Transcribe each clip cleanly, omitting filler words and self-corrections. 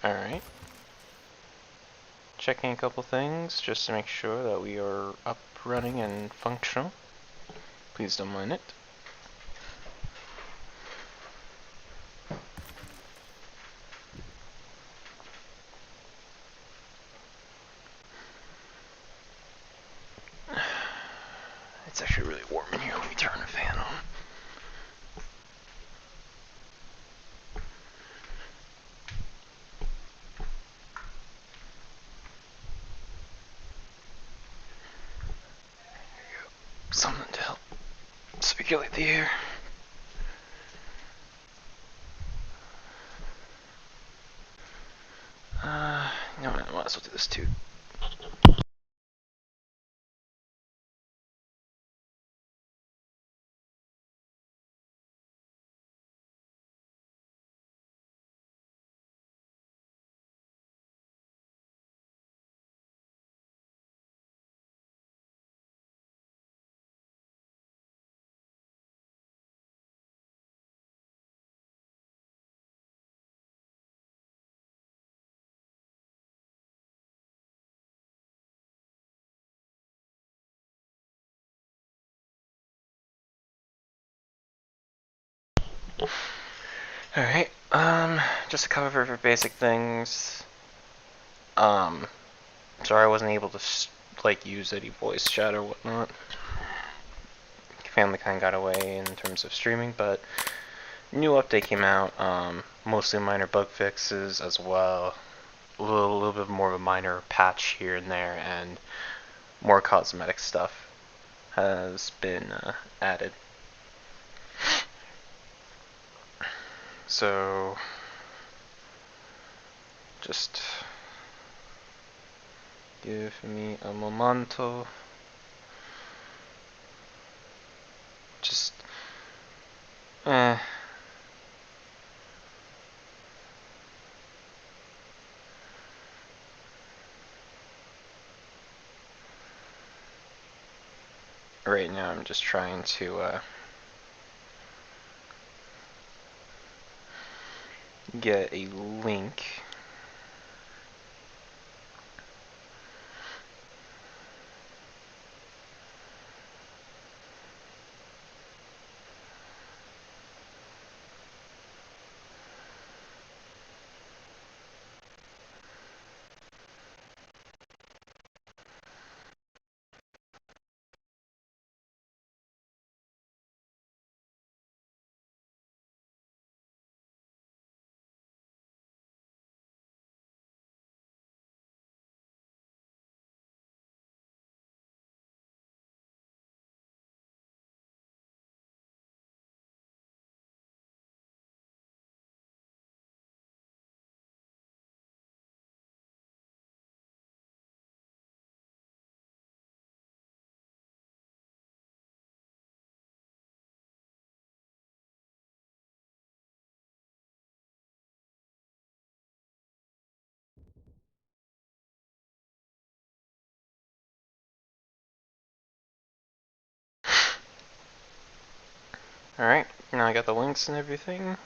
Alright. Checking a couple things just to make sure that we are up, running, and functional. Please don't mind it. It's actually really warm in here. Let me turn the fan on. Something to help circulate the air. No, I might as well do this too. Alright, just to cover basic things. Sorry I wasn't able to, use any voice chat or whatnot. Family kinda got away in terms of streaming, but new update came out, mostly minor bug fixes as well. A little bit more of a minor patch here and there, and more cosmetic stuff has been added. So, just give me a momento. Just, Right now I'm just trying to get a link. Alright, now I got the links and everything.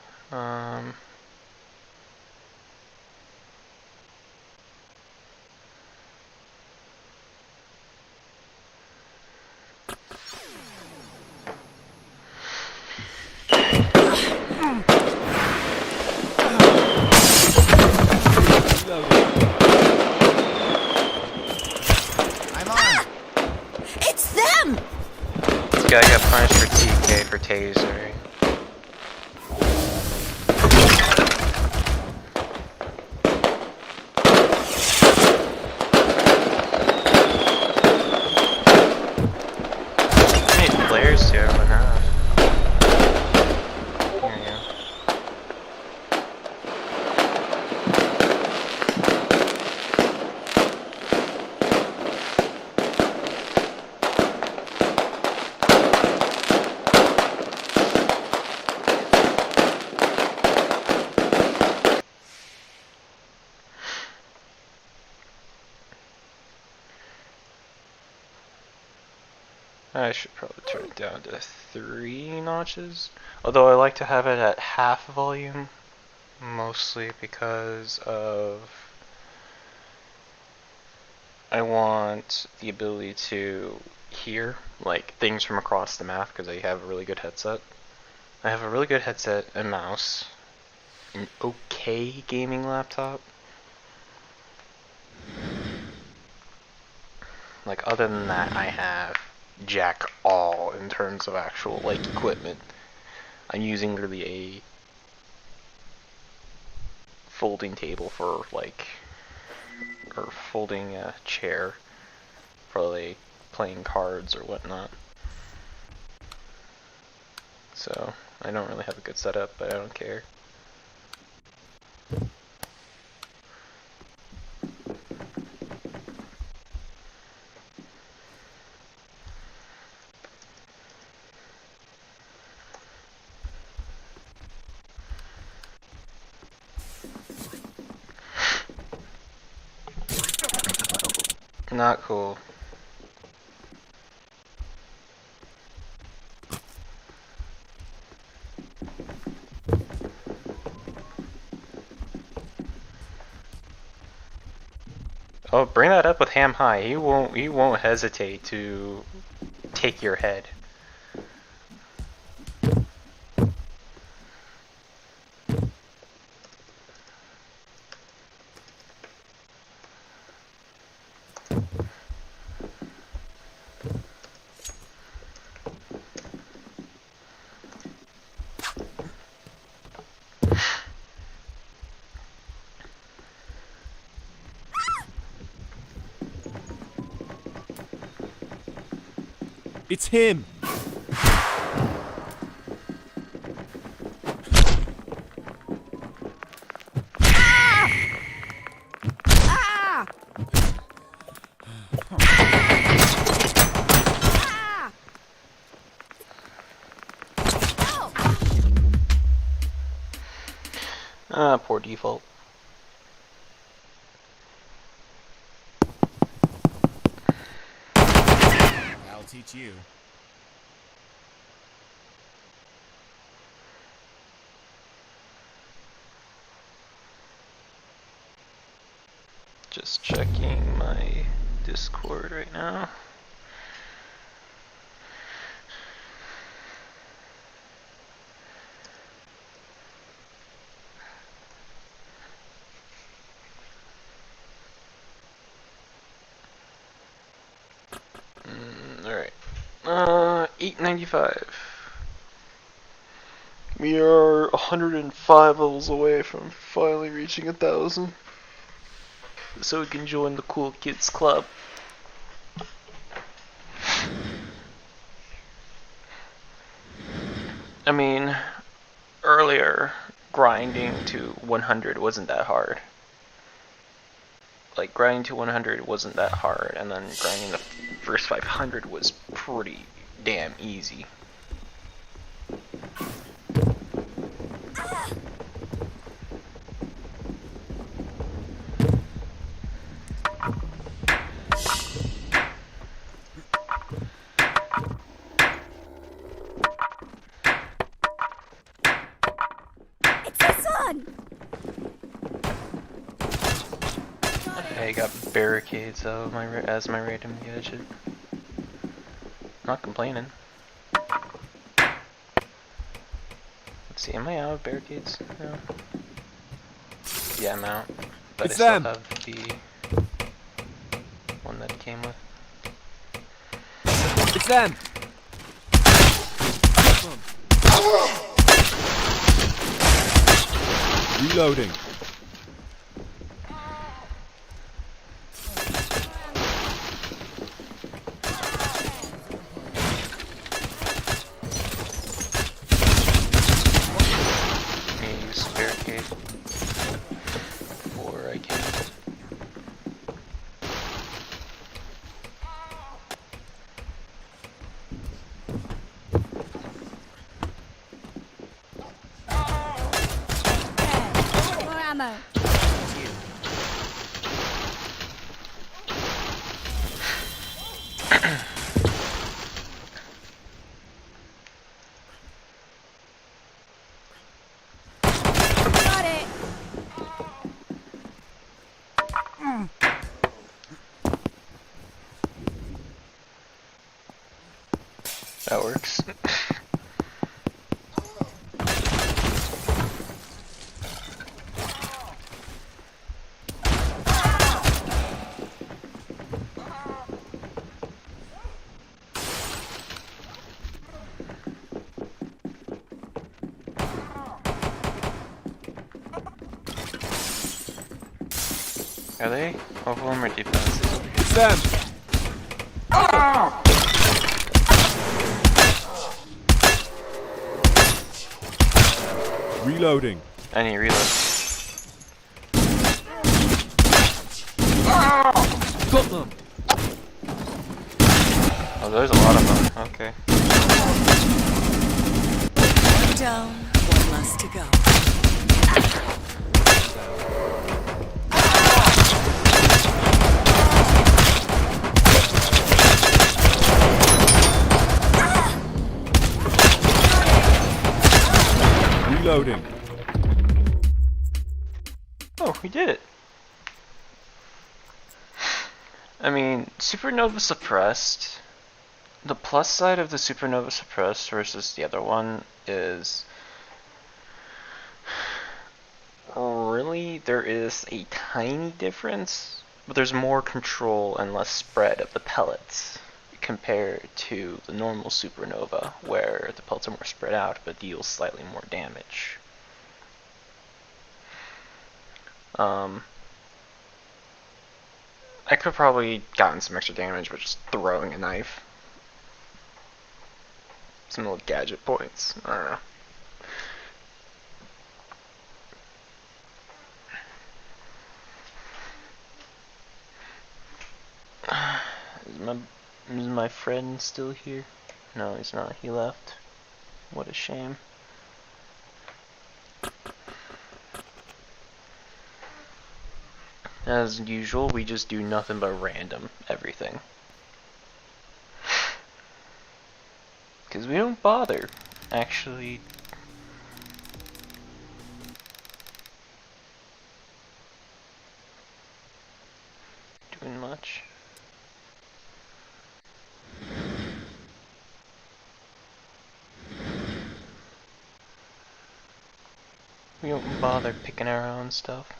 It's them! This guy got punished for TK for taser. How many players do everyone have? Here we go. I should probably turn it down to 3 notches. Although I like to have it at half volume, mostly because of I want the ability to hear like things from across the map because I have a really good headset. I have a really good headset and mouse, an okay gaming laptop. Like other than that, I have jack all in terms of actual like equipment. I'm using really a folding table for like, or folding chair for like playing cards or whatnot. So I don't really have a good setup, but I don't care. Not cool. Oh, bring that up with Ham High. He won't hesitate to take your head. It's him! Ah, poor default. I'll teach you. Just checking my Discord right now. Alright. 895. We are 105 levels away from finally reaching 1,000. So we can join the cool kids club. I mean, earlier, grinding to 100 wasn't that hard. Like, grinding to 100 wasn't that hard, and then grinding the first 500 was pretty damn easy. It's the sun! I got barricades of my as my random gadget. Not complaining. Let's see, am I out of barricades? No. Yeah, I'm out. But It's I still them. have the one that it came with. It's them! Reloading. Let me use barricade before I can. More ammo. Got it. That works. Are they? All of them are defensive. It's them. Reloading. I need reload. Got them. Oh, there's a lot of them. Okay. One down, one less to go. Reloading. Oh, we did it. I mean, Supernova Suppressed. The plus side of the Supernova Suppressed versus the other one is really there is a tiny difference, but there's more control and less spread of the pellets compared to the normal Supernova, where the pellets are more spread out but deal slightly more damage. I could have probably gotten some extra damage by just throwing a knife. Some little gadget points. I don't know. Is my friend still here? No, he's not. He left. What a shame. As usual, we just do nothing but random everything. Because we don't bother actually doing much. We don't bother picking our own stuff.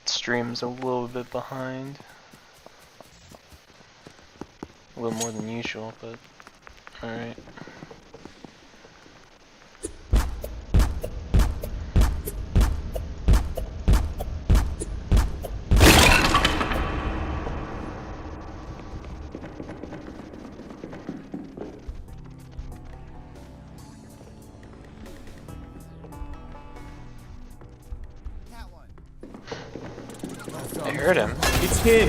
Stream's a little bit behind. A little more than usual, but alright. I heard him. It's him.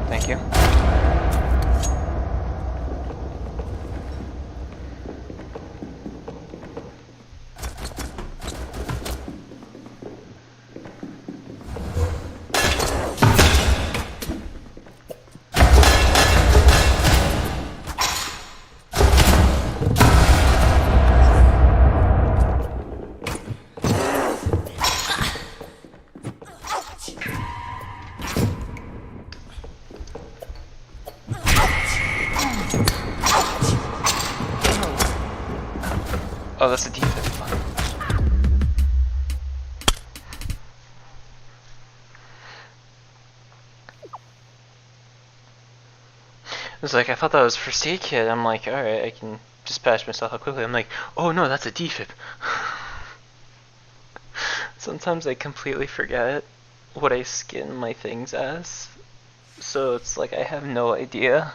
Thank you. Oh, that's a defense. It's like, I thought that was first aid kit. I'm like, alright, I can just patch myself up quickly. I'm like, oh no, that's a defib. Sometimes I completely forget what I skin my things as. So it's like, I have no idea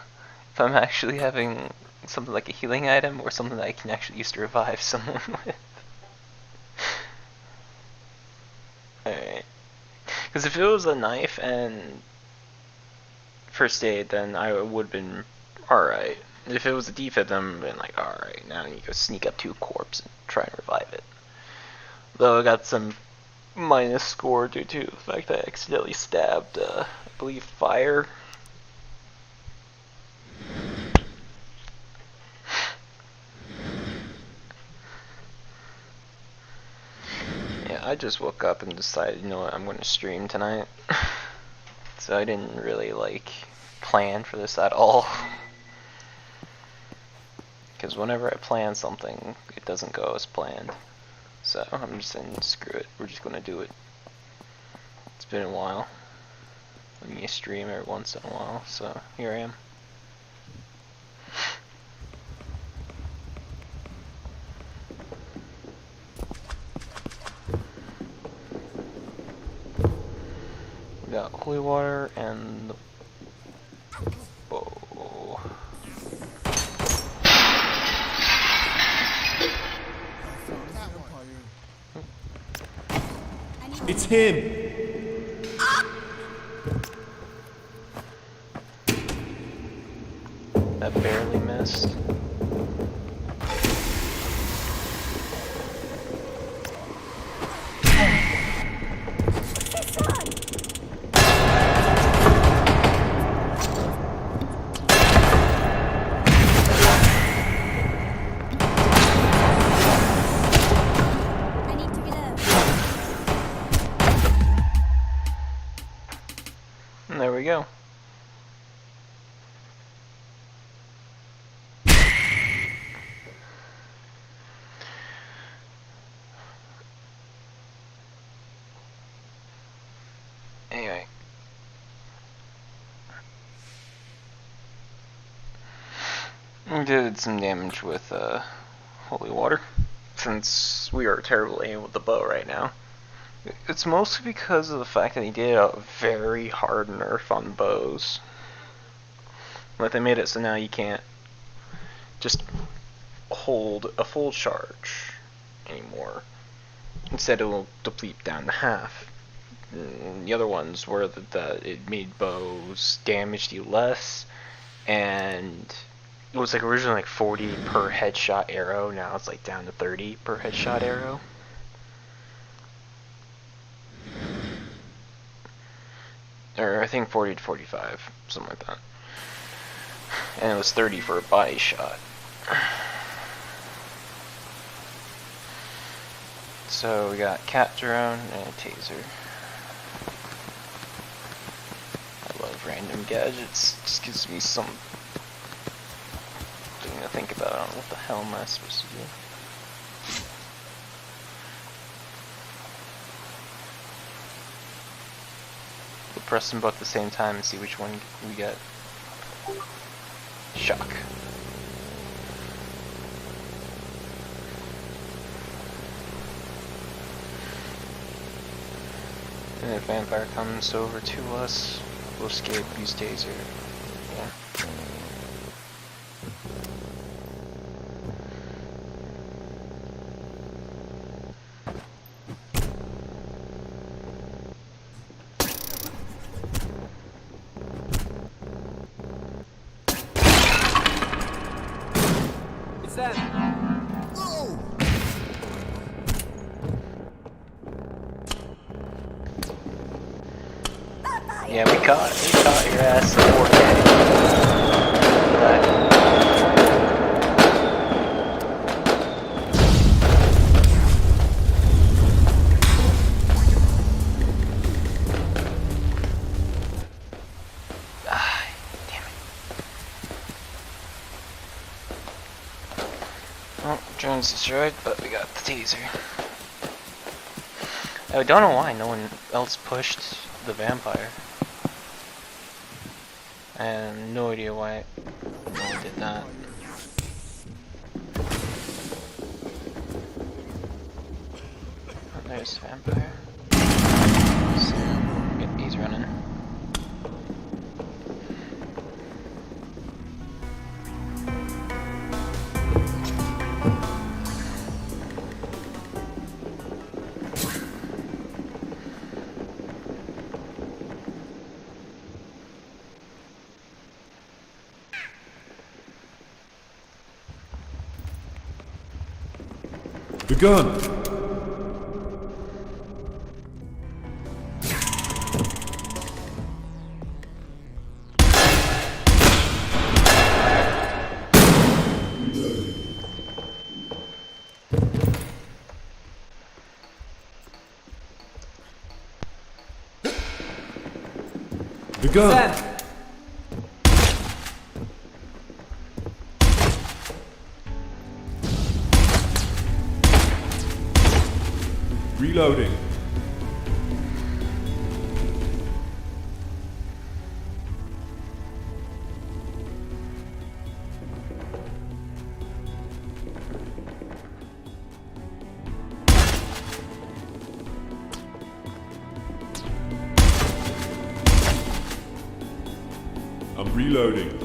if I'm actually having something like a healing item or something that I can actually use to revive someone with. Alright. Because if it was a knife and first aid, then I would have been alright. If it was a defib, then I would have been like, alright, now I need to go sneak up to a corpse and try and revive it. Though I got some minus score due to the fact that I accidentally stabbed, I believe, fire. just woke up and decided, you know what, I'm going to stream tonight. So I didn't really like plan for this at all. Because whenever I plan something, it doesn't go as planned. So I'm just saying, screw it, we're just going to do it. It's been a while. I mean, you stream every once in a while, so here I am. We got holy water and the bow. It's him! That barely missed. I need to reload. And there we go. Anyway. We did some damage with holy water, since we are terribly aiming with the bow right now. It's mostly because of the fact that he did a very hard nerf on bows. Like, they made it so now you can't just hold a full charge anymore. Instead, it will deplete down to half. The other ones were that it made bows damage you less, and it was like originally like 40 per headshot arrow. Now it's like down to 30 per headshot arrow. Or I think 40 to 45, something like that. And it was 30 for a body shot. So we got cat drone and a taser. I love random gadgets. Just gives me something to think about on what the hell am I supposed to do. We'll press them both at the same time and see which one we get. Shock. And if vampire comes over to us, we'll escape, use taser. Yeah. It's them! Yeah, we caught your ass in 4K. Damn it. Oh, drone's destroyed, but we got the taser. I don't know why no one else pushed the vampire. I have no idea why no one did that. Oh, there's the vampire. Yep, he's running. The gun! The gun! Sam! Reloading. I'm reloading.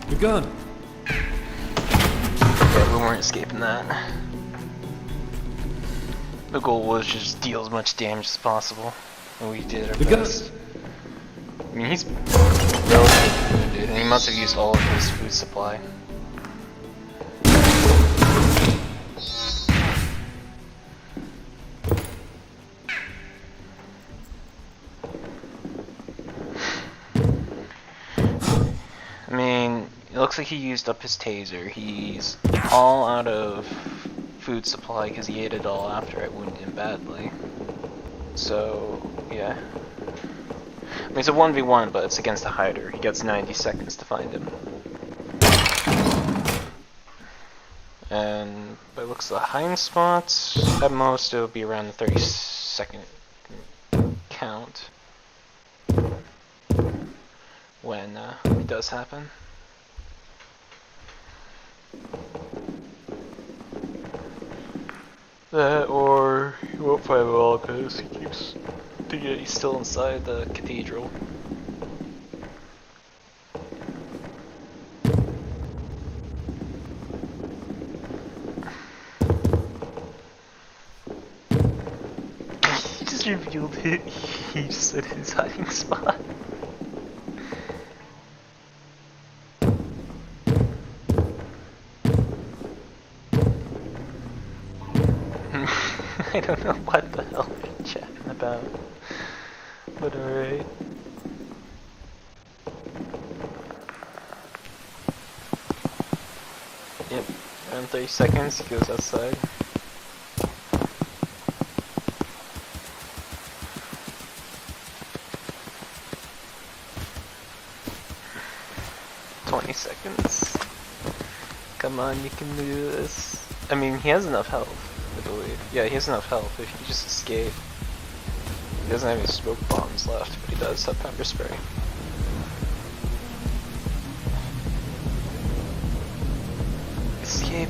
The gun! Yeah, we weren't escaping that. The goal was just deal as much damage as possible, and we did our The gun! best. I mean, he's relatively wounded, and he must have used all of his food supply. I mean, it looks like he used up his taser. He's all out of food supply because he ate it all after I wounded him badly. So, yeah. I mean, it's a 1v1, but it's against a hider. He gets 90 seconds to find him. And by the looks of the hiding spots, at most it'll be around the 30-second count when it does happen. That, or he won't find it all because he keeps thinking he's still inside the cathedral. He just revealed it. He just said his hiding spot. I don't know what the hell they're chatting about, but alright. Yep, around 30 seconds he goes outside. Seconds. Come on, you can do this. I mean, he has enough health, I believe. Yeah, he has enough health if he just escape. He doesn't have any smoke bombs left, but he does have pepper spray. Escape.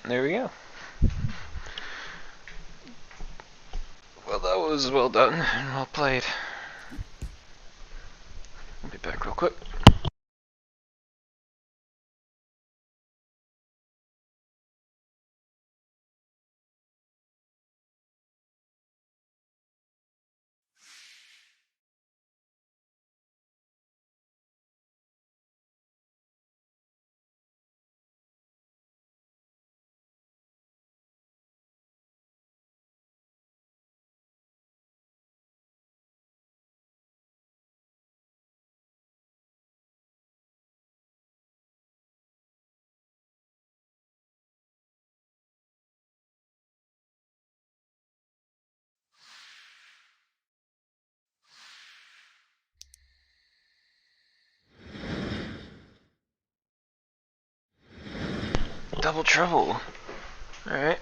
And there we go. Well, that was well done and well played. I'll be back real quick. Double trouble. Alright.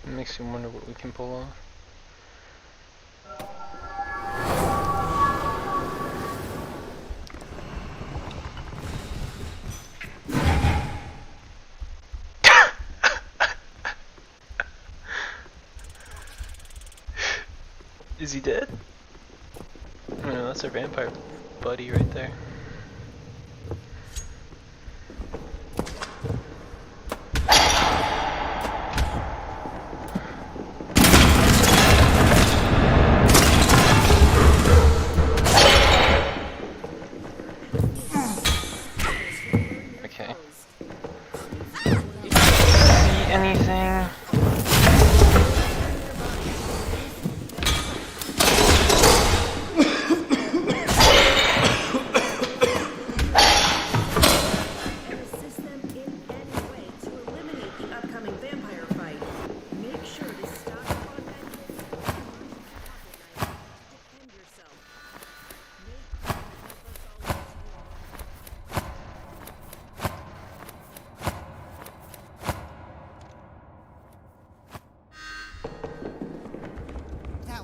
It makes you wonder what we can pull off. Is he dead? Oh no, that's our vampire buddy right there. Okay. See anything? Assist them in any way to eliminate the upcoming vampire fight. Make sure to stock up on medkits. Defend yourself. Make help us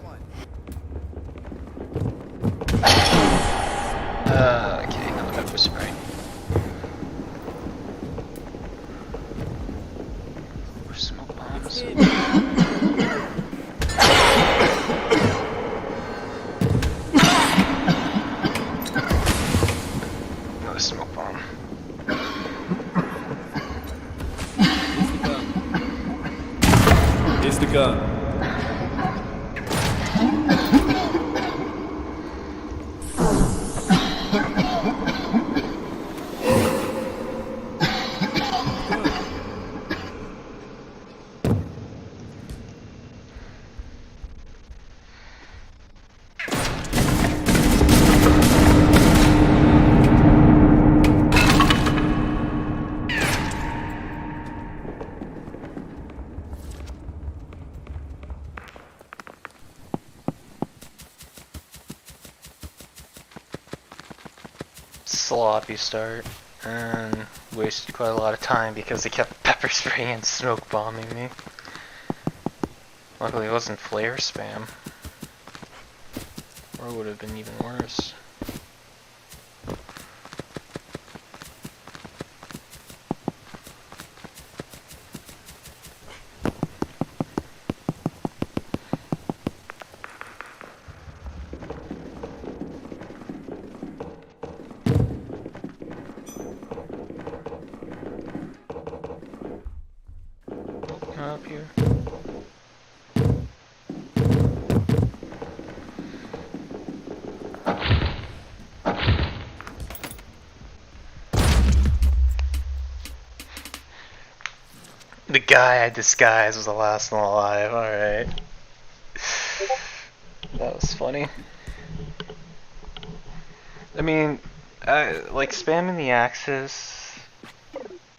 always win. Okay, now the pepper spray. Or smoke bombs. Another smoke bomb. Here's the gun. Sloppy start, and wasted quite a lot of time because they kept pepper spraying and smoke bombing me. Luckily it wasn't flare spam, or it would have been even worse. Up here. The guy I disguised was the last one alive, alright. That was funny. I mean, like spamming the Axis.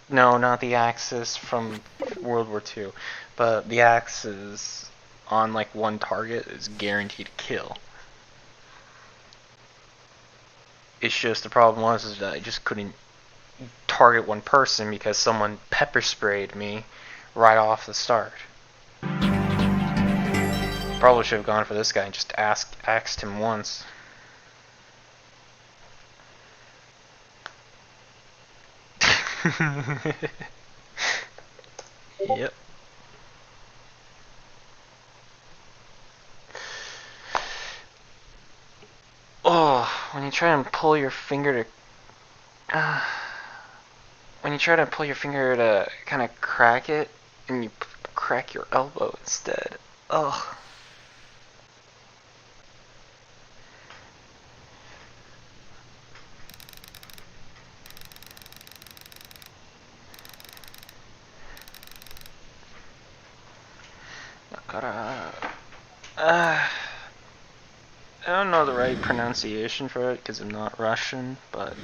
No, not the Axis from World War II, but the Axis on like one target is guaranteed to kill. It's just the problem was is that I just couldn't target one person because someone pepper sprayed me right off the start. Probably should have gone for this guy and just axed him once. Yep. Oh, when you try and pull your finger to kind of crack it, and you crack your elbow instead. Ugh. I don't know the right pronunciation for it because I'm not Russian, but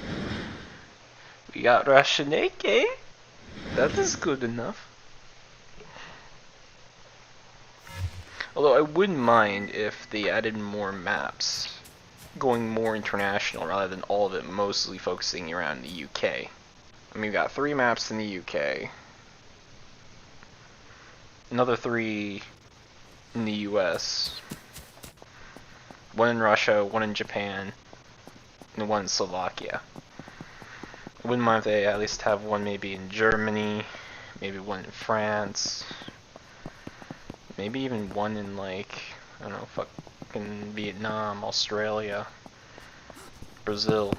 we got Russian AK. That is good enough. Although I wouldn't mind if they added more maps, going more international rather than all of it mostly focusing around the UK. I mean, we got 3 maps in the UK, another 3 in the US, 1 in Russia, 1 in Japan, and 1 in Slovakia. I wouldn't mind if they at least have 1 maybe in Germany, maybe 1 in France, maybe even 1 in like, I don't know, fucking Vietnam, Australia, Brazil.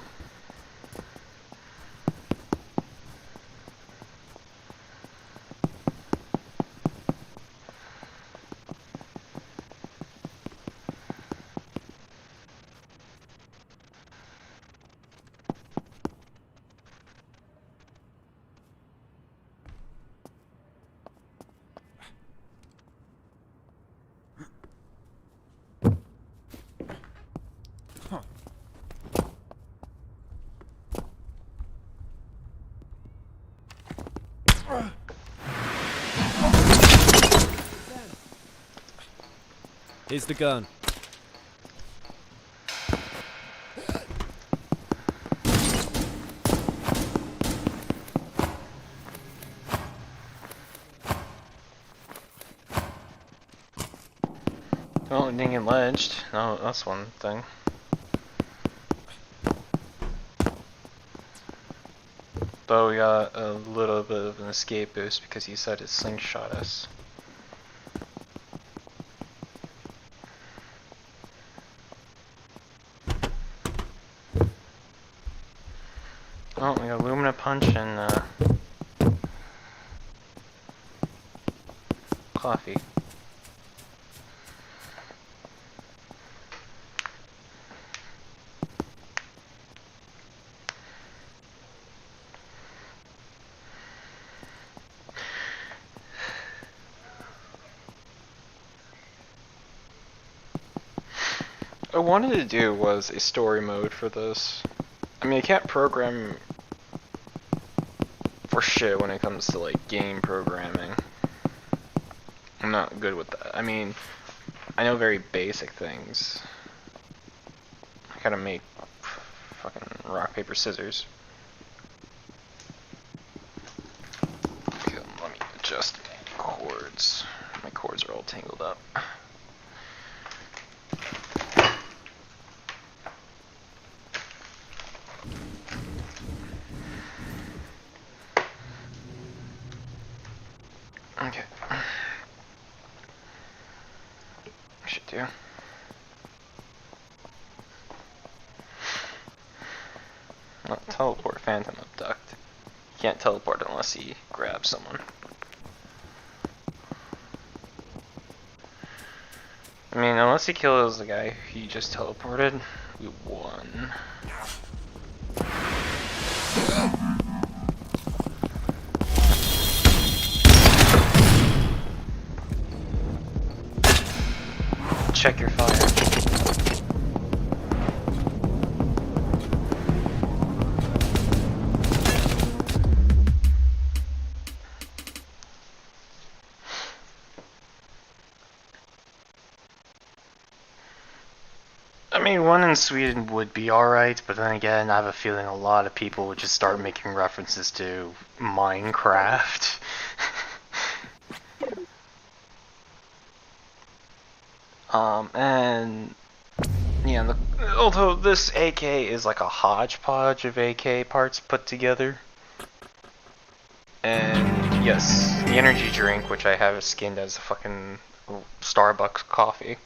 Here's the gun. Well, it didn't get ledged. No, that's one thing. But we got a little bit of an escape boost because he said it slingshot us. Oh, we got Lumina Punch and coffee. What I wanted to do was a story mode for this. I mean, I can't program for shit when it comes to like game programming. I'm not good with that. I mean, I know very basic things. I gotta make fucking rock, paper, scissors. Okay, let me adjust my cords. My cords are all tangled up. Okay. Should do. Not teleport, phantom abduct. You can't teleport unless he grabs someone. I mean, unless he kills the guy he just teleported, we won. Check your fire. I mean, one in Sweden would be alright, but then again, I have a feeling a lot of people would just start making references to Minecraft. And yeah, although this AK is like a hodgepodge of AK parts put together. And yes, the energy drink, which I have skinned as a fucking Starbucks coffee,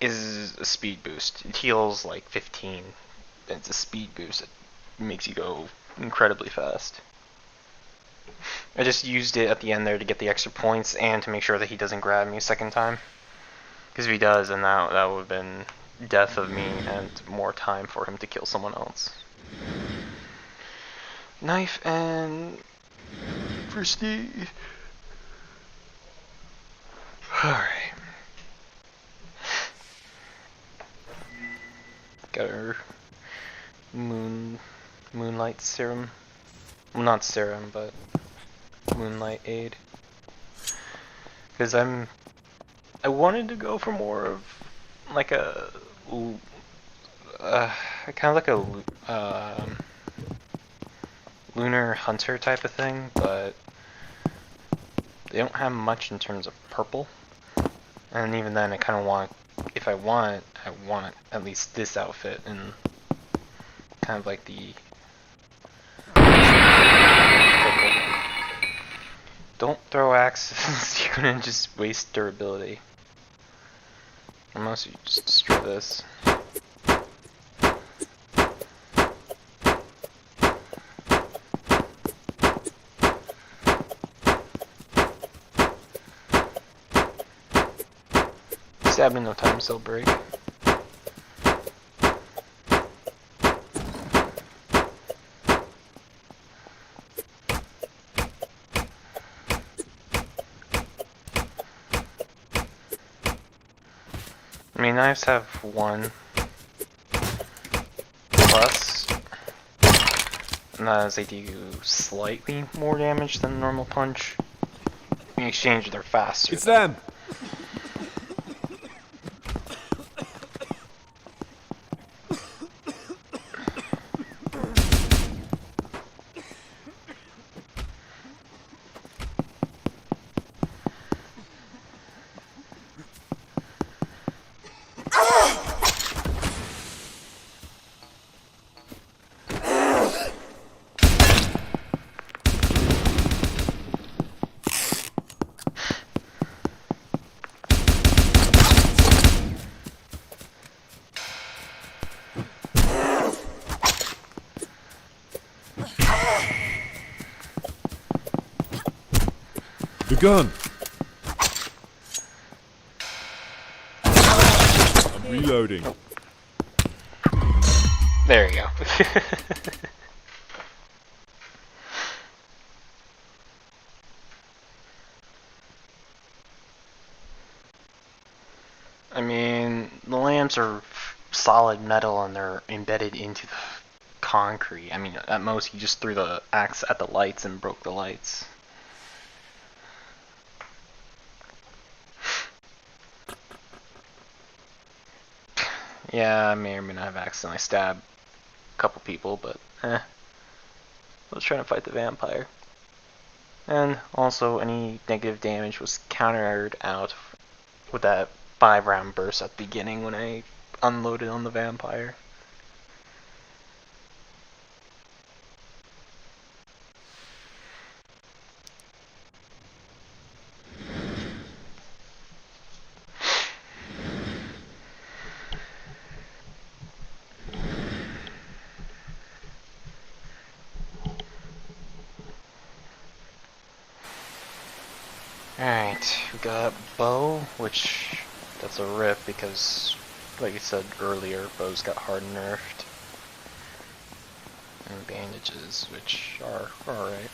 is a speed boost. It heals like 15. It's a speed boost. It makes you go incredibly fast. I just used it at the end there to get the extra points and to make sure that he doesn't grab me a second time. Because if he does, then that would have been death of me and more time for him to kill someone else. Knife and frisky. Alright. Got our moonlight serum. Well, not serum, but moonlight aid. Because I wanted to go for more of like a kind of like a lunar hunter type of thing, but they don't have much in terms of purple. And even then, I kind of want, if I want at least this outfit and kind of like the purple. Don't throw axes, you're gonna just waste durability. Unless you just destroy this. Stab me no time, still break. I mean, knives have 1 plus, and that is they do slightly more damage than a normal punch. In exchange, they're faster. It's them! The gun! I'm reloading. There you go. I mean, the lamps are solid metal and they're embedded into the concrete. I mean, at most you just threw the axe at the lights and broke the lights. Yeah, I may or may not have accidentally stabbed a couple people, but I was trying to fight the vampire. And also, any negative damage was countered out with that 5-round burst at the beginning when I unloaded on the vampire. Alright, we got bow, which that's a rip because, like I said earlier, bows got hard nerfed. And bandages, which are alright.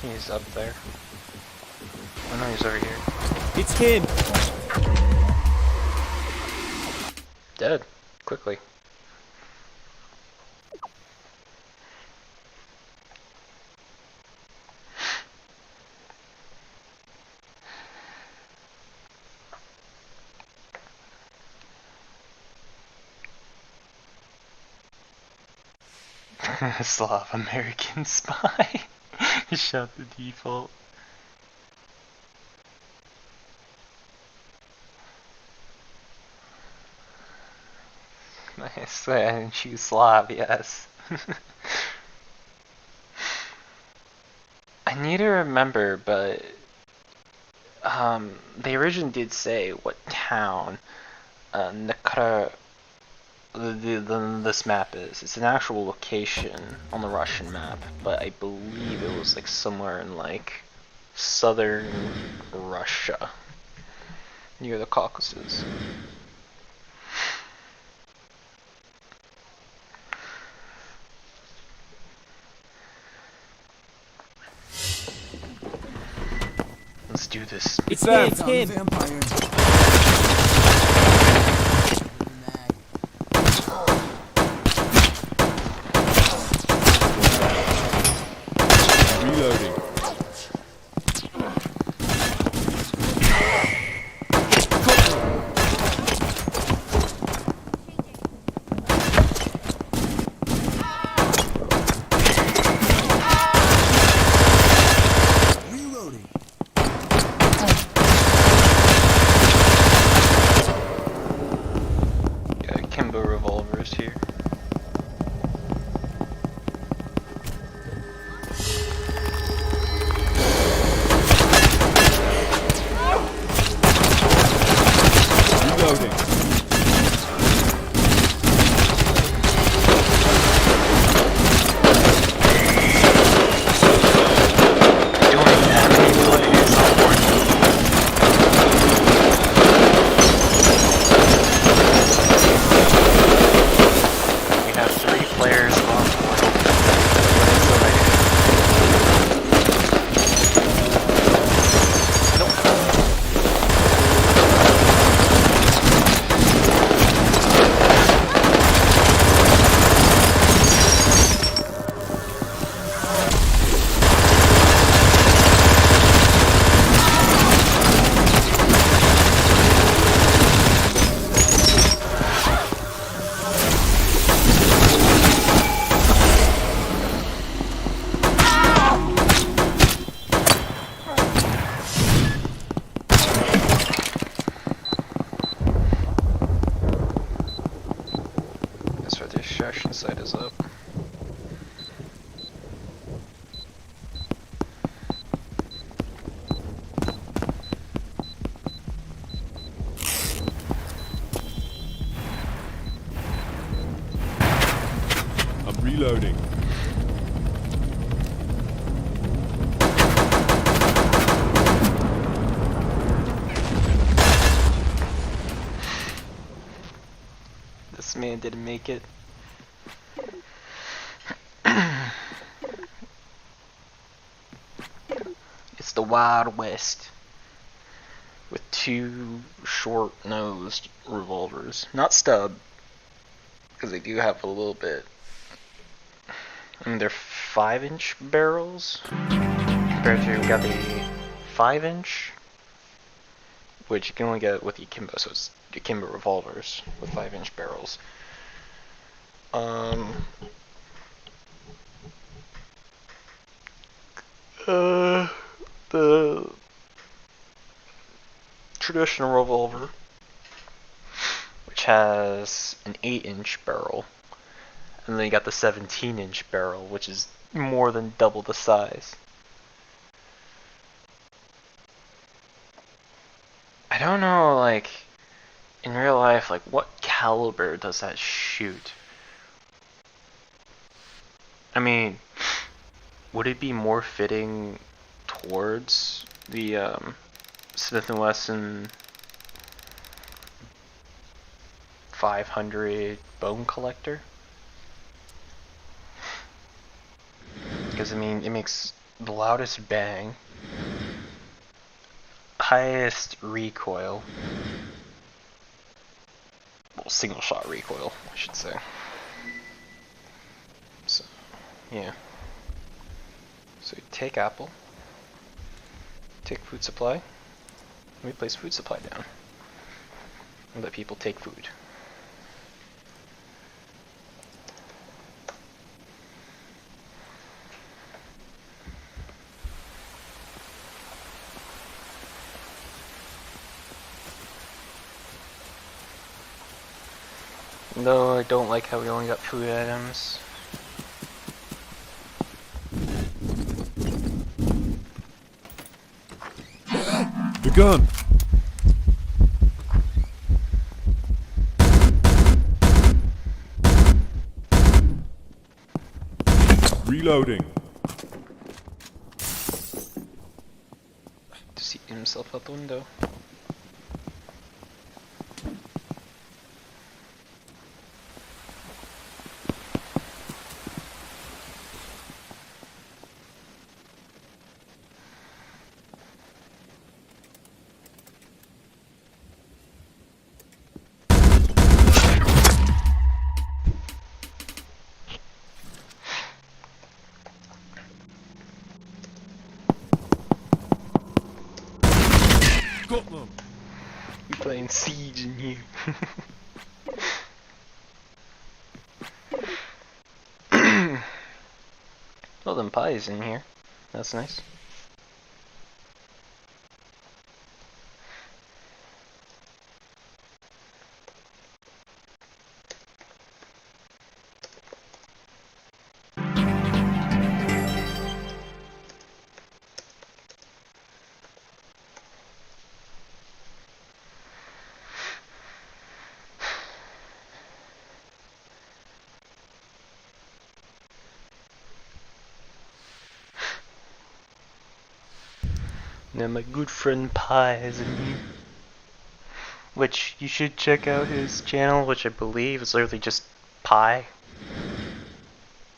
He's up there. Oh no, he's over here. It's him! Dead. Quickly. Slav American spy. Shut the default. Nice. I didn't choose Slav, yes. I need to remember, but they originally did say what town this map is. It's an actual location on the Russian map, but I believe it was like somewhere in like southern Russia, near the Caucasus. Let's do this. It's them! It's him. Reloading. site is up. I'm reloading. This man didn't make it. It's the Wild West with two short-nosed revolvers. Not stub, because they do have a little bit. I mean, they're 5-inch barrels compared to we got the 5-inch, which you can only get with the Akimbo, so it's Akimbo revolvers with 5-inch barrels. The traditional revolver, which has an 8-inch barrel, and then you got the 17-inch barrel, which is more than double the size. I don't know, like, in real life, like, what caliber does that shoot? I mean, would it be more fitting towards the Smith & Wesson 500 bone collector? Because, I mean, it makes the loudest bang, highest recoil, well, single shot recoil, I should say. So, yeah. So you take apple, take food supply, let me place food supply down, and let people take food. No, I don't like how we only got food items. The gun! Reloading. To see himself out the window. Got them! We playing Siege in here. Well, them pies in here. That's nice. Now my good friend Pi is in here, which you should check out his channel, which I believe is literally just Pi.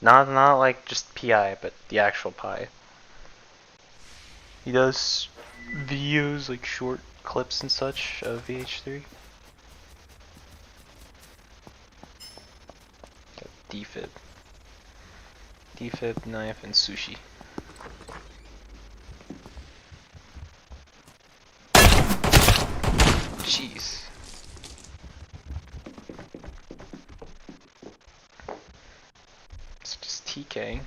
Not like just PI, but the actual Pi. He does videos like short clips and such of VH3. Got defib, knife, and sushi. Jeez. It's just TK.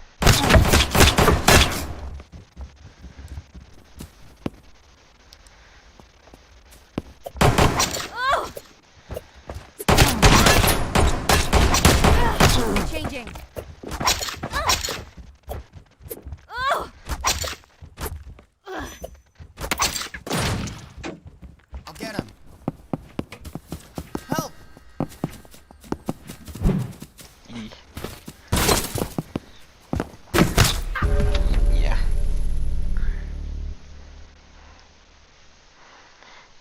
Change it.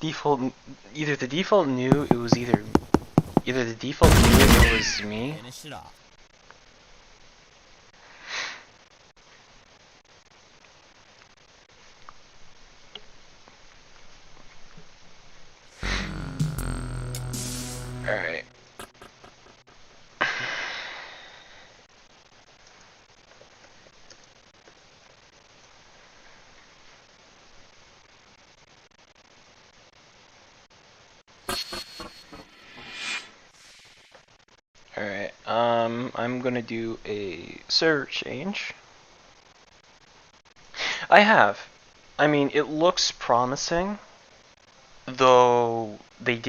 default, either the default knew it was either the default knew it was me. Finish it off. Alright. Alright, I'm gonna do a server change. I mean, it looks promising, though they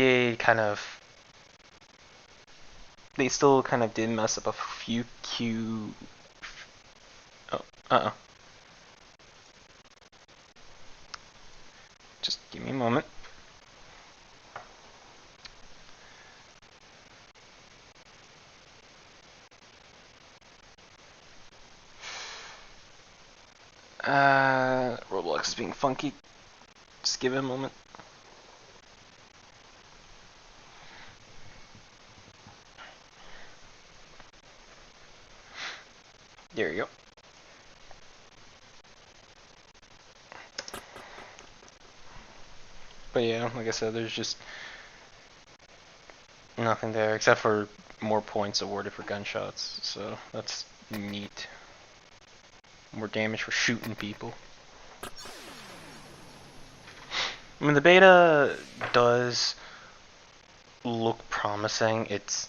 still kind of did mess up a few oh, just give me a moment. Roblox is being funky. Just give it a moment. There you go. But yeah, like I said, there's just nothing there except for more points awarded for gunshots, so that's neat. More damage for shooting people. I mean, the beta does look promising. It's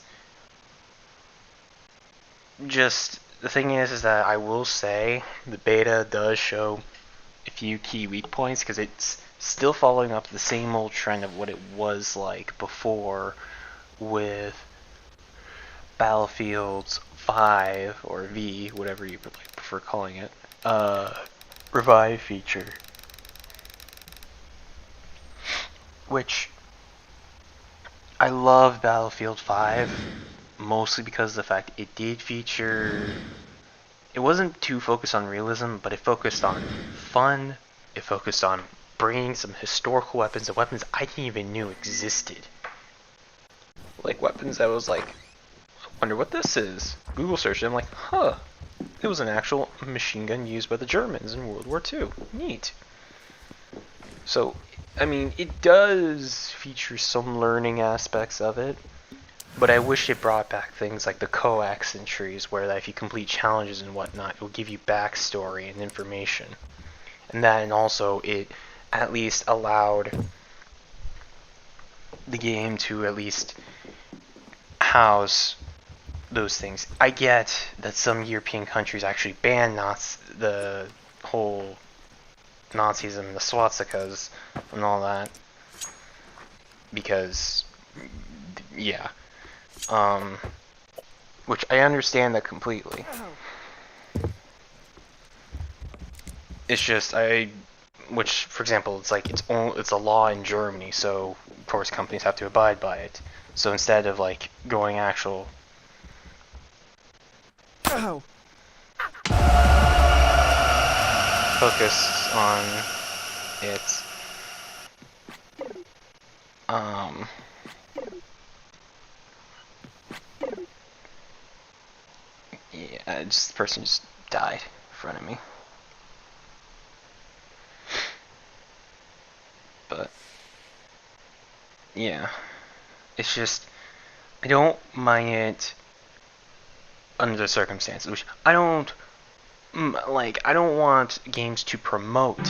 just, the thing is that I will say the beta does show a few key weak points because it's still following up the same old trend of what it was like before with Battlefield 5 or V, whatever you prefer calling it, revive feature, which I love Battlefield 5 mostly because of the fact it did feature, it wasn't too focused on realism, but it focused on fun, it focused on bringing some historical weapons and weapons I didn't even knew existed. Like weapons that was like, I wonder what this is. Google searched it, I'm like, huh, it was an actual machine gun used by the Germans in World War II. Neat. So, I mean, it does feature some learning aspects of it, but I wish it brought back things like the coax entries, where that if you complete challenges and whatnot, it will give you backstory and information. And also it at least allowed the game to at least house those things. I get that some European countries actually ban the whole Nazism, the swastikas, and all that, because, yeah, which I understand that completely. It's just which, for example, it's like it's a law in Germany, so of course companies have to abide by it. So instead of like going actual focus on it, yeah, just the person just died in front of me. But yeah, it's just, I don't mind it under the circumstances, which I don't I don't want games to promote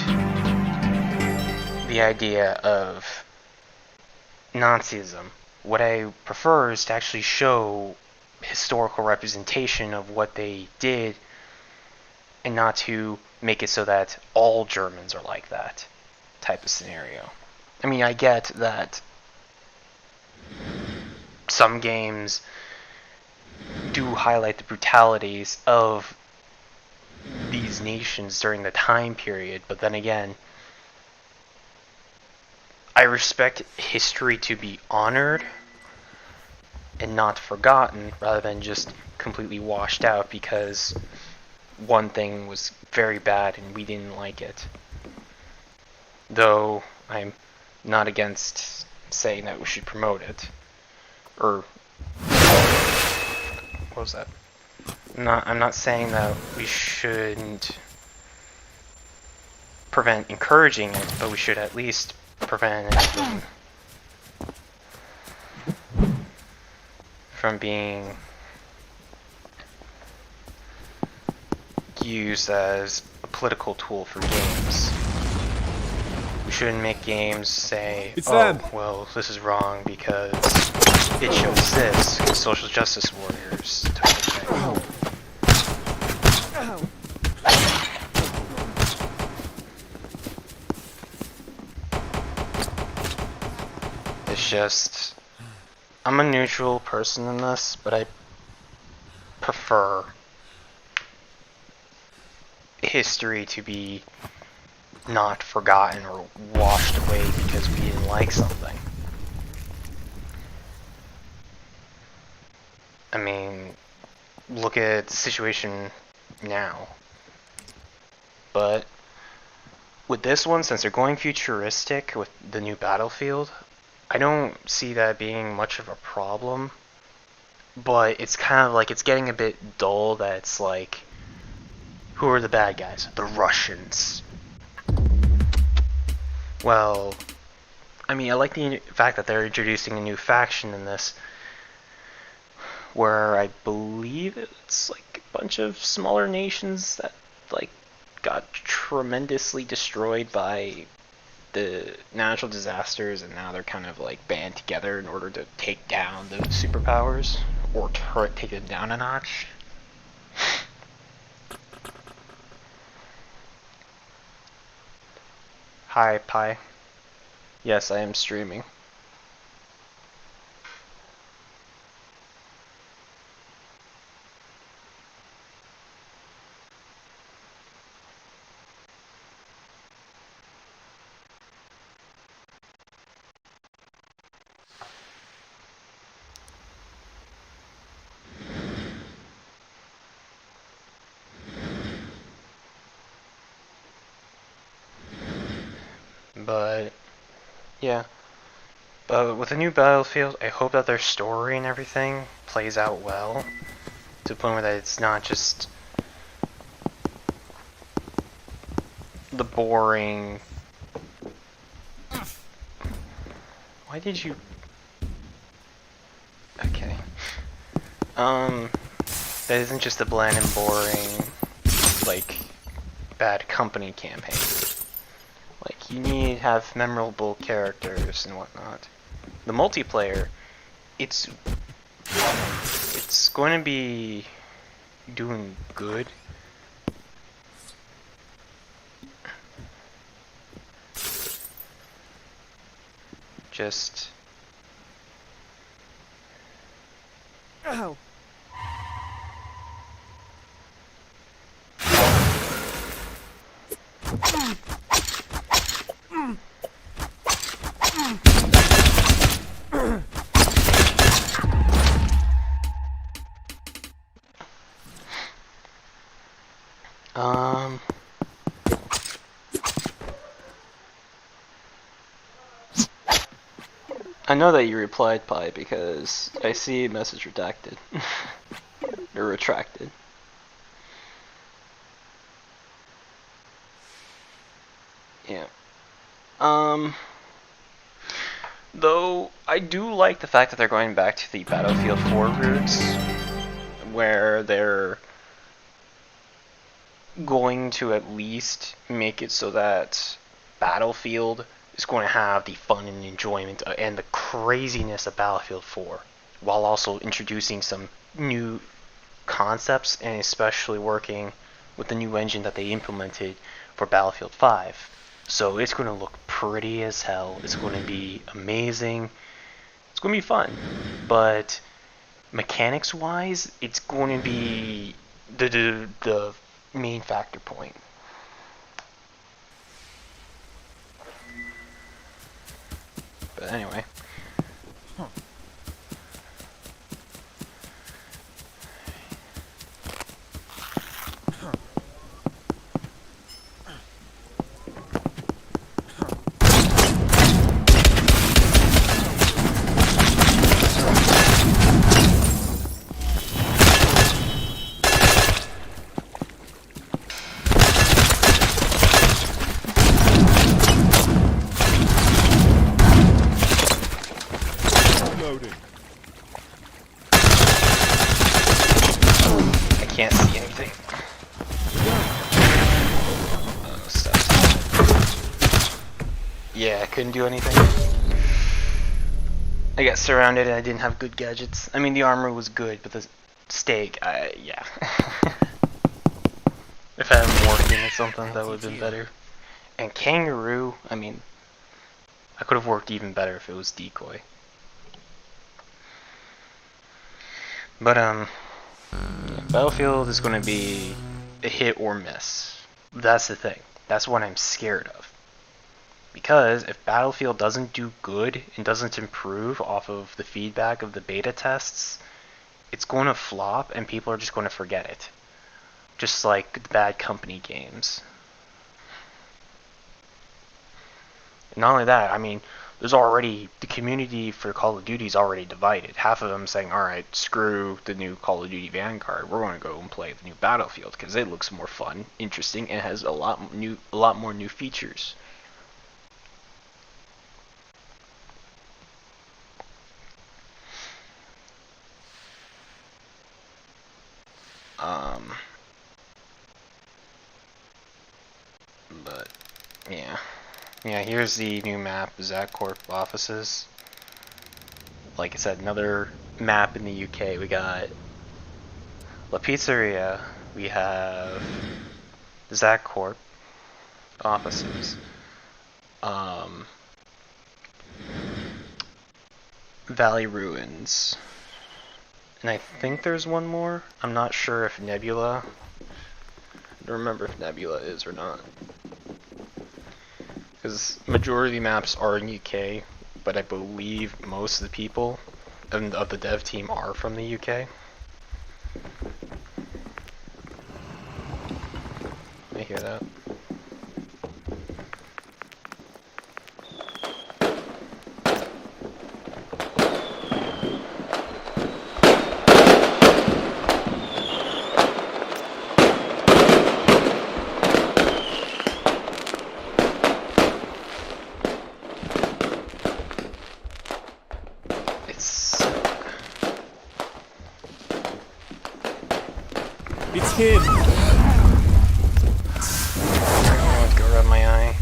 the idea of Nazism. What I prefer is to actually show historical representation of what they did, and not to make it so that all Germans are like that type of scenario. I mean, I get that some games do highlight the brutalities of these nations during the time period, but then again, I respect history to be honored and not forgotten, rather than just completely washed out because one thing was very bad and we didn't like it. Though I'm not against saying that we should promote it. Or what was that? I'm not saying that we shouldn't prevent encouraging it, but we should at least prevent it from being used as a political tool for games. We shouldn't make games say, It's oh, them. well, this is wrong because it shows this, social justice warriors type of thing. It's just, I'm a neutral person in this, but I prefer history to be not forgotten or washed away because we didn't like something. I mean, look at the situation now. But with this one, since they're going futuristic with the new Battlefield, I don't see that being much of a problem. But it's kind of like, it's getting a bit dull that it's like, who are the bad guys? The Russians. Well, I mean, I like the fact that they're introducing a new faction in this, where I believe it's like a bunch of smaller nations that like got tremendously destroyed by the natural disasters, and now they're kind of like band together in order to take down the superpowers, or take them down a notch. Hi, Pi. Yes, I am streaming. But yeah, but with the new Battlefield, I hope that their story and everything plays out well, to the point where that it's not just the boring. Why did you? Okay. That isn't just a bland and boring, like, Bad Company campaign. Like, you need to have memorable characters and whatnot. The multiplayer, it's going to be doing good. Just Ow. I know that you replied, Pi, because I see a message redacted. Or retracted. Yeah. Though, I do like the fact that they're going back to the Battlefield 4 roots, where they're going to at least make it so that Battlefield is going to have the fun and enjoyment and the craziness of Battlefield 4, while also introducing some new concepts, and especially working with the new engine that they implemented for Battlefield 5. So it's going to look pretty as hell. It's going to be amazing. It's going to be fun. But mechanics-wise, it's going to be the main factor point. But anyway. Yeah, I couldn't do anything. I got surrounded and I didn't have good gadgets. I mean, the armor was good, but the stake, yeah. If I had morphine or something, that would have been better. And kangaroo, I mean, I could have worked even better if it was decoy. But yeah, Battlefield is going to be a hit or miss. That's the thing. That's what I'm scared of. Because if Battlefield doesn't do good and doesn't improve off of the feedback of the beta tests, it's going to flop and people are just going to forget it. Just like the Bad Company games. And not only that, I mean, there's already, the community for Call of Duty is already divided. Half of them saying, alright, screw the new Call of Duty Vanguard, we're going to go and play the new Battlefield because it looks more fun, interesting, and has a lot more new features. But yeah, here's the new map, Zach Corp offices. Like I said, another map in the UK. We got La Pizzeria, we have Zach Corp offices, Valley Ruins, and I think there's one more. I'm not sure if Nebula. I don't remember if Nebula is or not. Because majority of the maps are in UK, but I believe most of the people of the dev team are from the UK. I hear that. It's him! I'll go rub my eye.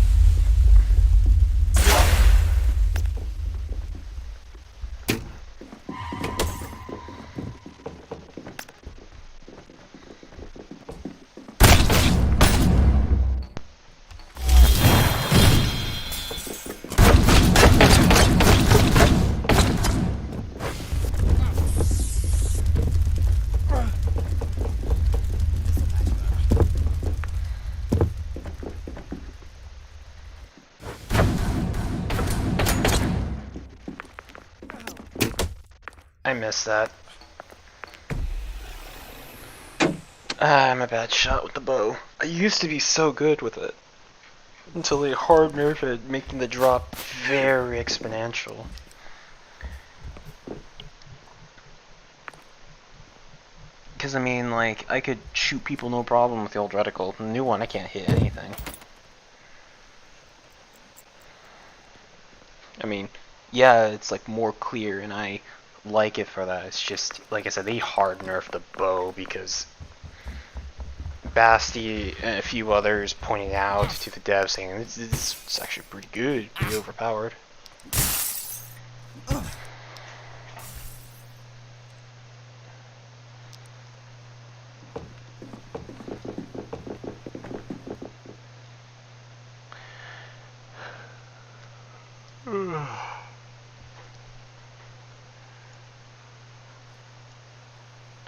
I missed that. I'm a bad shot with the bow. I used to be so good with it. Until they hard nerfed it, making the drop very exponential. Because I mean, like, I could shoot people no problem with the old reticle. The new one, I can't hit anything. I mean, yeah, it's like more clear and I like it for that. It's just, like I said, they hard nerfed the bow because Basti and a few others pointed out to the devs saying it's actually pretty good, pretty overpowered.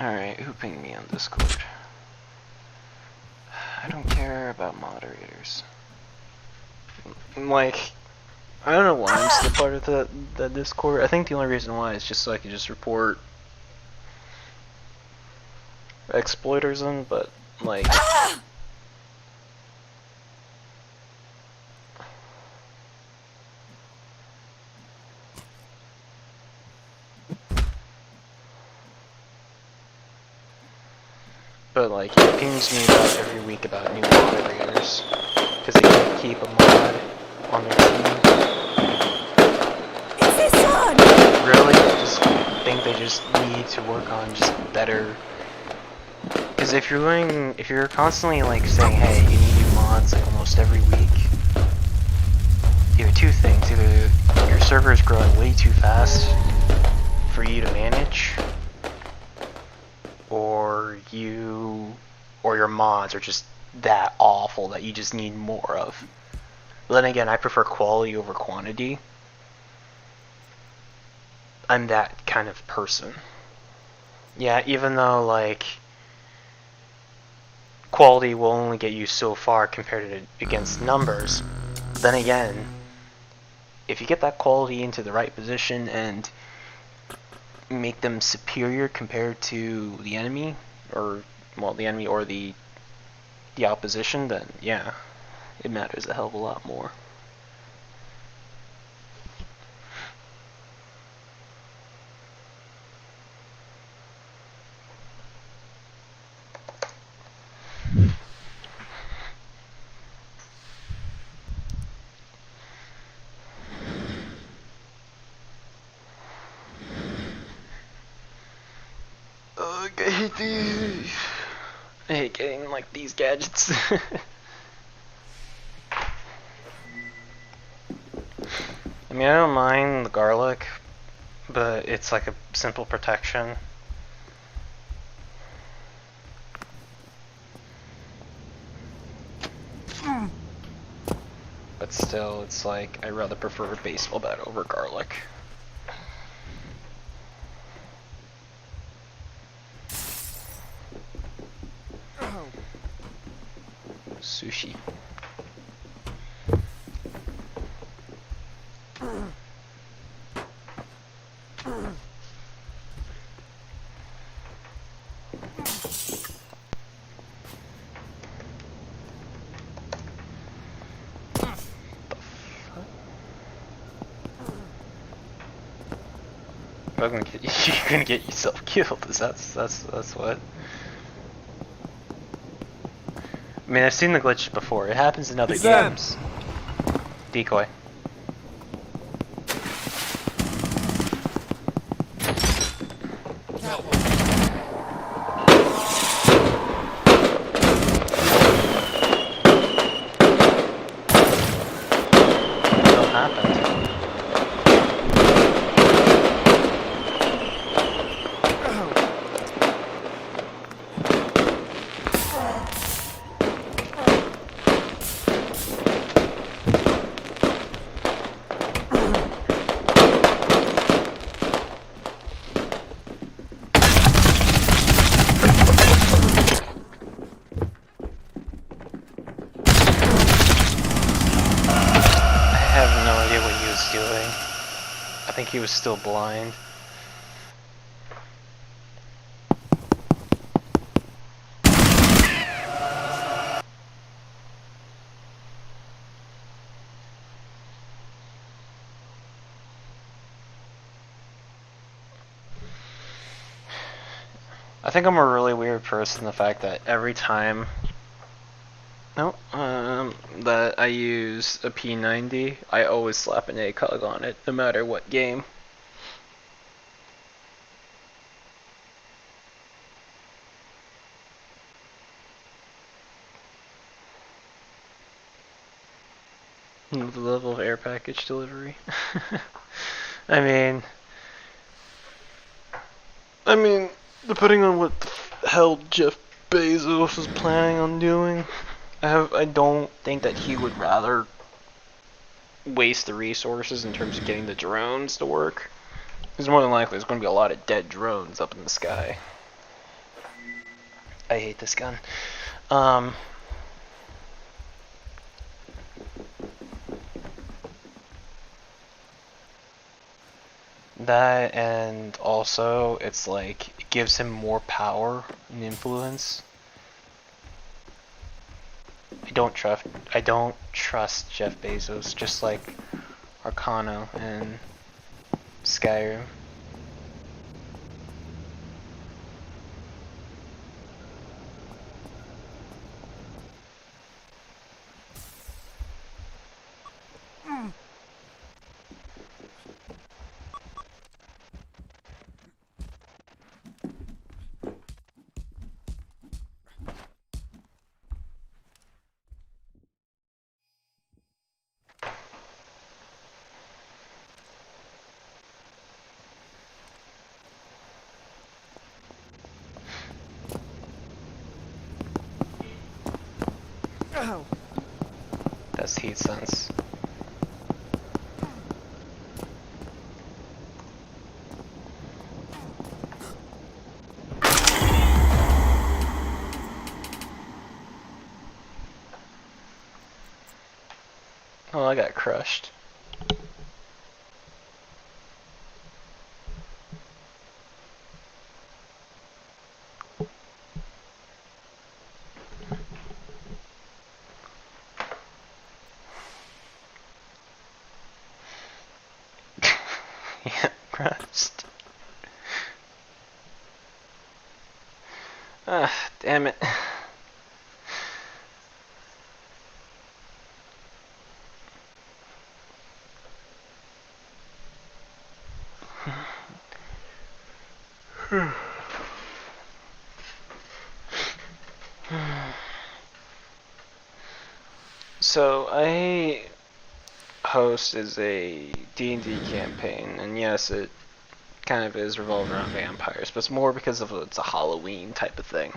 Alright, who pinged me on Discord? I don't care about moderators. Like, I don't know why I'm still part of the Discord. I think the only reason why is just so I can just report exploiters in, but like but like it pings me about every week about new moderators because they can't keep a mod on their team. Is this on? Really? I just think they just need to work on just better. Because if you're constantly like saying, hey, you need new mods like almost every week, either two things: either your server is growing way too fast for you to manage, or your mods are just that awful that you just need more of. But then again, I prefer quality over quantity. I'm that kind of person. Yeah, even though like quality will only get you so far compared to against numbers, then again, if you get that quality into the right position and make them superior compared to the enemy, or well, the enemy or the opposition, then yeah, it matters a hell of a lot more. Ugh, I hate these. I hate getting like these gadgets. I mean, I don't mind the garlic, but it's like a simple protection. But still, it's like, I'd rather prefer a baseball bat over garlic. Sushi. You're gonna get yourself killed. That's what. I mean, I've seen the glitch before. It happens in other games. Decoy. What happened? I think he was still blind. I think I'm a really weird person, the fact that every time that I use a P90, I always slap an ACOG on it, no matter what game. The level of air package delivery. I mean, depending on what the hell Jeff Bezos is planning on doing, I don't think that he would rather waste the resources in terms of getting the drones to work. Because more than likely there's going to be a lot of dead drones up in the sky. I hate this gun. That, and also it's like it gives him more power and influence. I don't trust Jeff Bezos, just like Arcano and Skyrim. That's heat sense. Oh, I got crushed. Yeah, crushed. Ah, damn it. So I host is a D&D campaign, and yes, it kind of is revolved around vampires, but it's more because of it's a Halloween type of thing.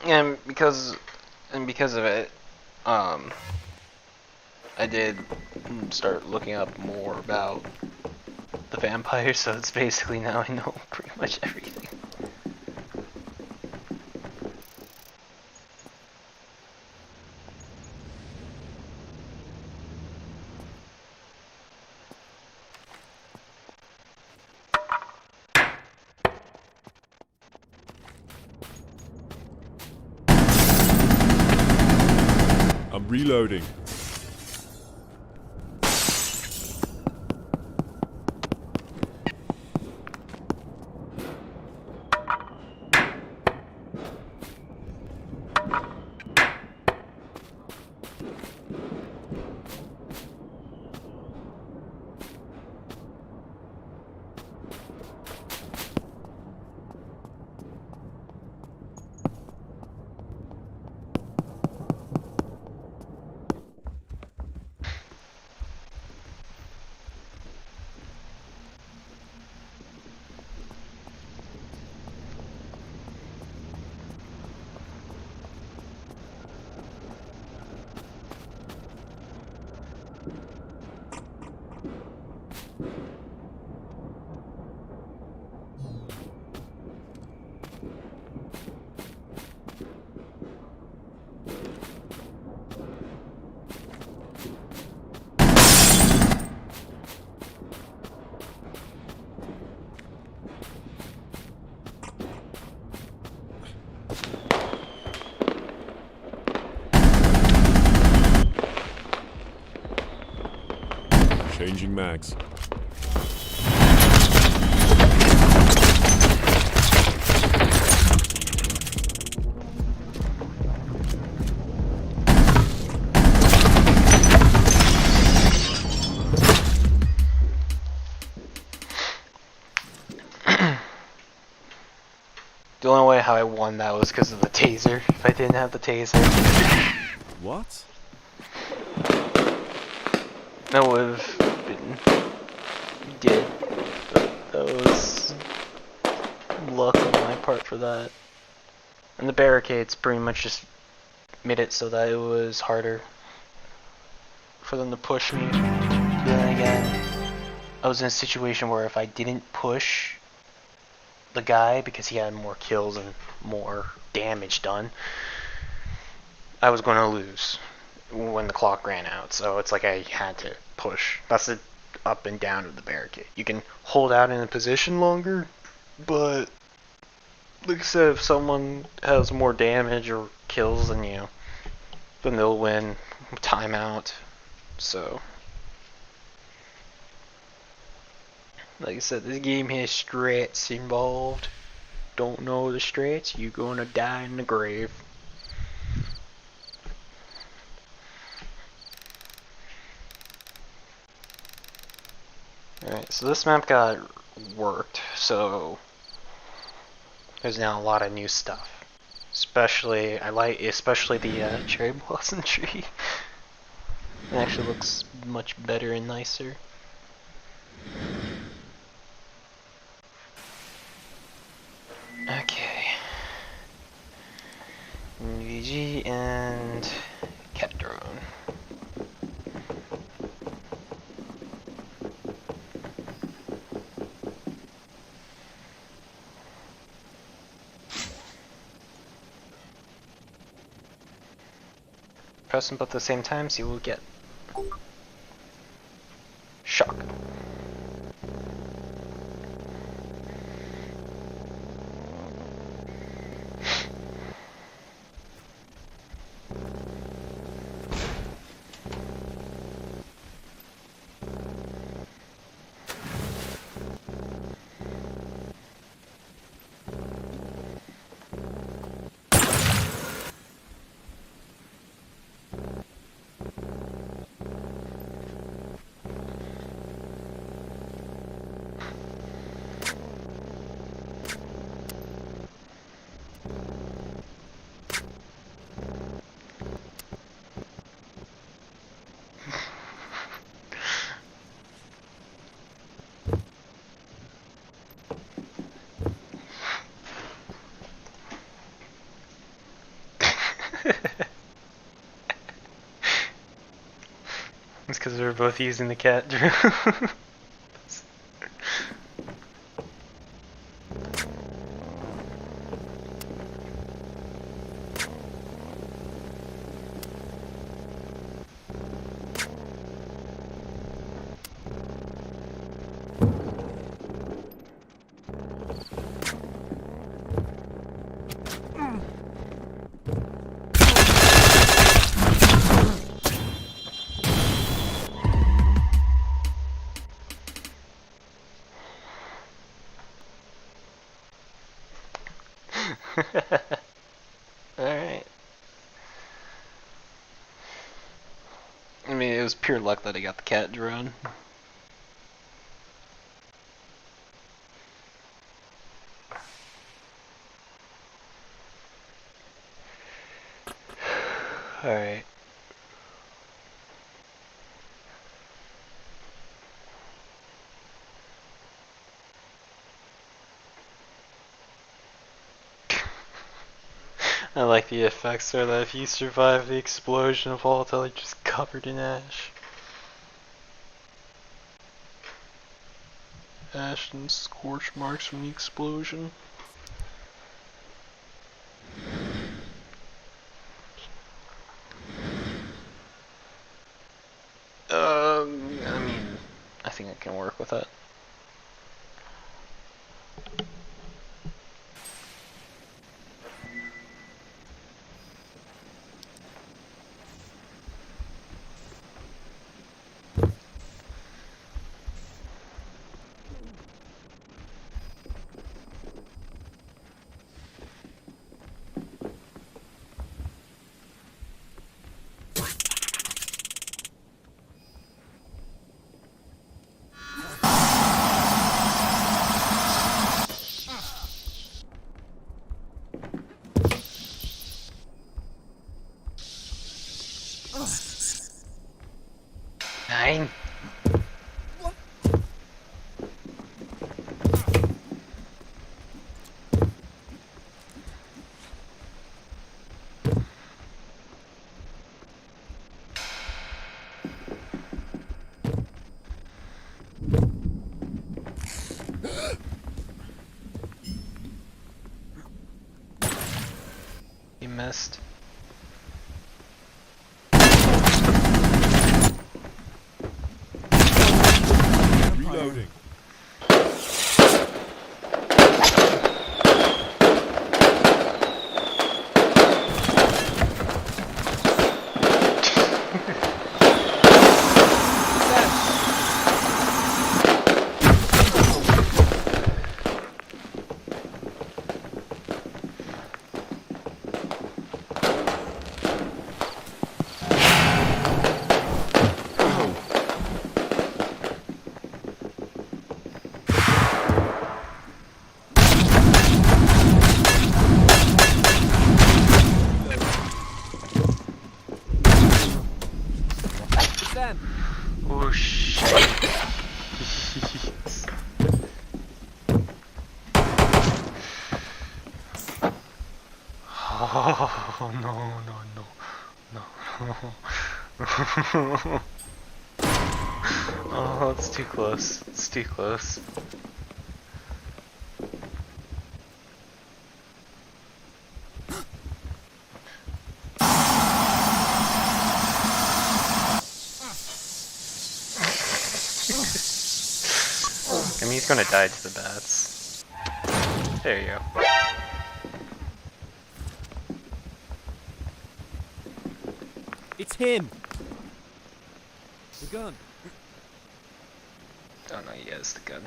And because of it, I did start looking up more about the vampires, so it's basically now I know pretty much everything. I'm reloading. Changing mags. The only way how I won that was because of the taser. If I didn't have the taser, What? that would have been dead. But that was luck on my part for that. And the barricades pretty much just made it so that it was harder for them to push me. Then again, I was in a situation where if I didn't push the guy because he had more kills and more damage done, I was going to lose when the clock ran out. So it's like I had to push. That's the up and down of the barricade. You can hold out in a position longer, but like I said, if someone has more damage or kills than you, then they'll win timeout. So like I said, this game has strats involved. Don't know the strats, you gonna die in the grave. Alright, so this map got worked, so there's now a lot of new stuff. Especially the cherry blossom tree. It actually looks much better and nicer. Okay. VG and cat drone. Press them both at the same time, so you will get shock. It's because we're both using the cat drone. Alright. I mean, it was pure luck that I got the cat drone. Alright. I like the effects there that if you survive the explosion of volatile, you're just covered in ash. Ash and scorch marks from the explosion. I mean, I think I can work with it. Nine. You missed. Reloading. Oh no, no, no, no. Oh, it's too close. It's too close. I mean, he's gonna die to the bats. There you go. It's him. The gun. Oh no, he has the gun.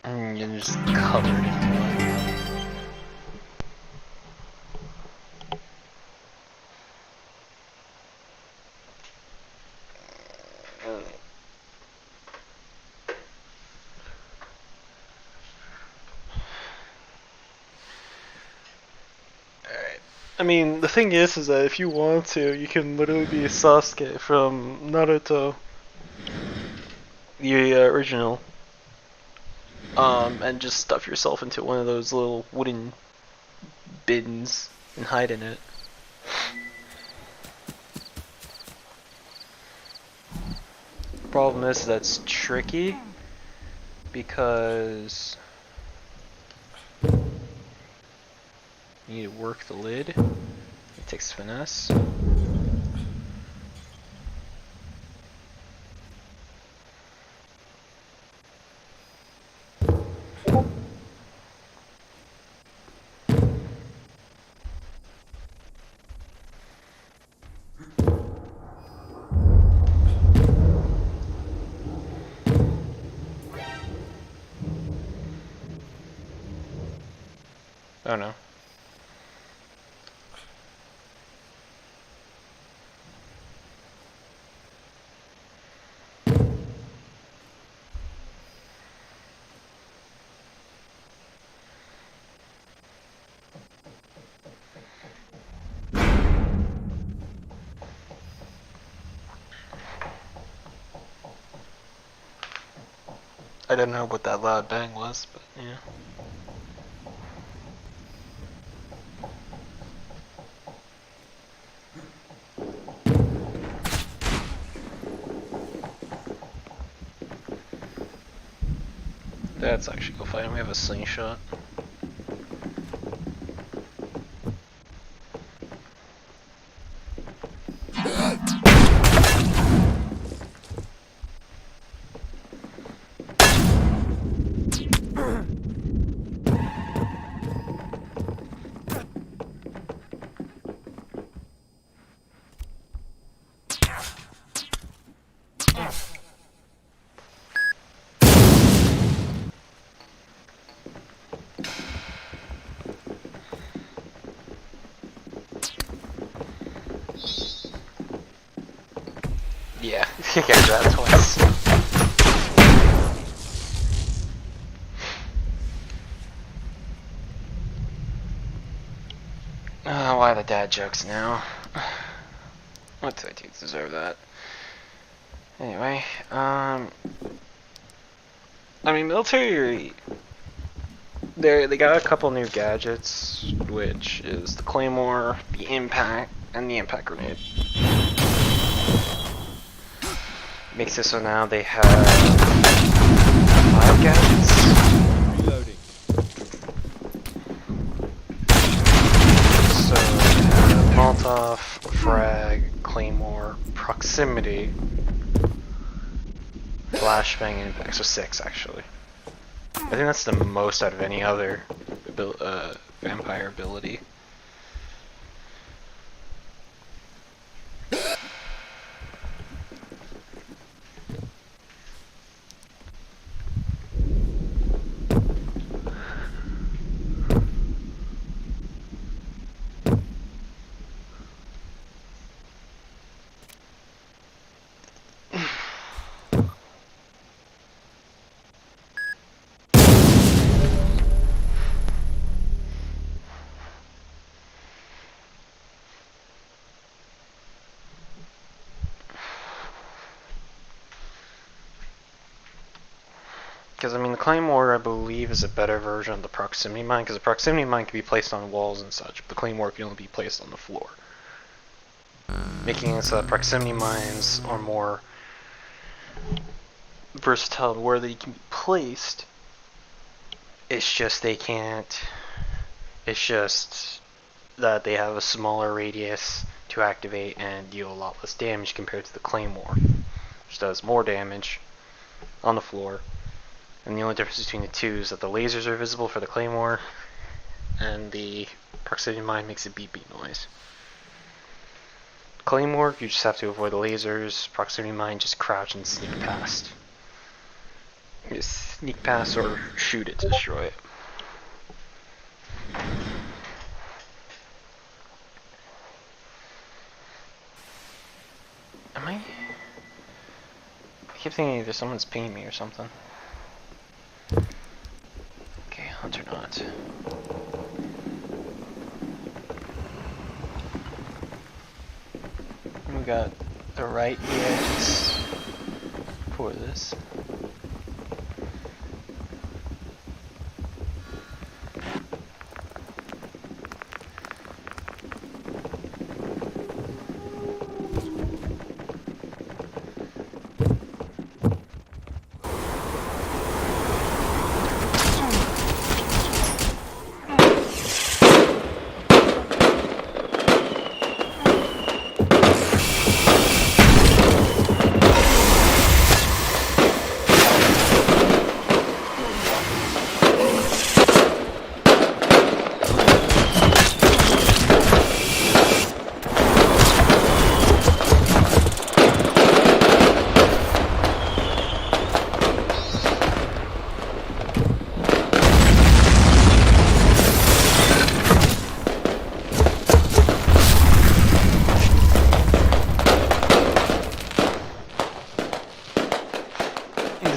And you're just covered in blood. Alright. I mean, the thing is that if you want to, you can literally be Sasuke from Naruto, the original, and just stuff yourself into one of those little wooden bins and hide in it. Problem is that's tricky because you need to work the lid. It takes finesse. Oh no. I don't know what that loud bang was, but yeah. That's actually go fine. We have a slingshot. You got that twice. Why the dad jokes now? What did I do to deserve that? Anyway, I mean, military. They got a couple new gadgets, which is the Claymore, the Impact, and the Impact Grenade. Makes it so now they have 5 gadgets. Reloading. So they have Molotov, Frag, Claymore, Proximity, Flashbang, and Impact. So 6 actually. I think that's the most out of any other vampire ability. Because, I mean, the Claymore, I believe, is a better version of the Proximity Mine, because the Proximity Mine can be placed on walls and such, but the Claymore can only be placed on the floor. Making it so that Proximity Mines are more versatile where they can be placed. It's just they can't... It's just that they have a smaller radius to activate and deal a lot less damage compared to the Claymore, which does more damage on the floor. And the only difference between the two is that the lasers are visible for the Claymore, and the Proximity Mine makes a beep beep noise. Claymore, you just have to avoid the lasers. Proximity Mine, just crouch and sneak past. Just sneak past or shoot it to destroy it. Am I keep thinking either someone's pinging me or something. Okay, Hunter not. We got the right edges for this.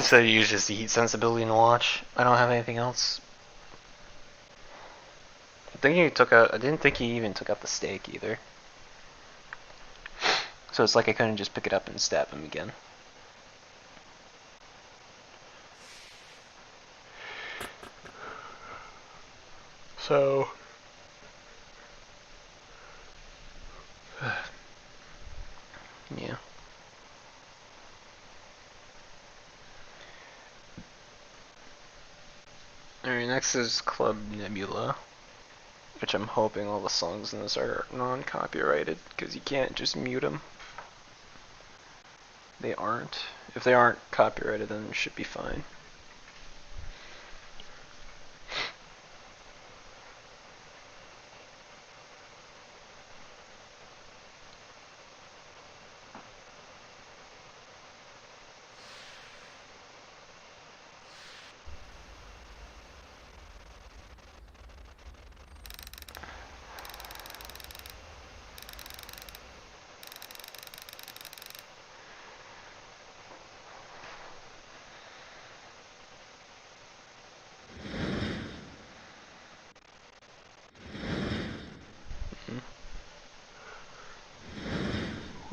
So you use just the heat sensibility in the watch. I don't have anything else. I think he took out. I didn't think he even took out the stake either. So it's like I couldn't just pick it up and stab him again. So yeah. Alright, next is Club Nebula, which I'm hoping all the songs in this are non-copyrighted, because you can't just mute them. They aren't. If they aren't copyrighted, then it should be fine.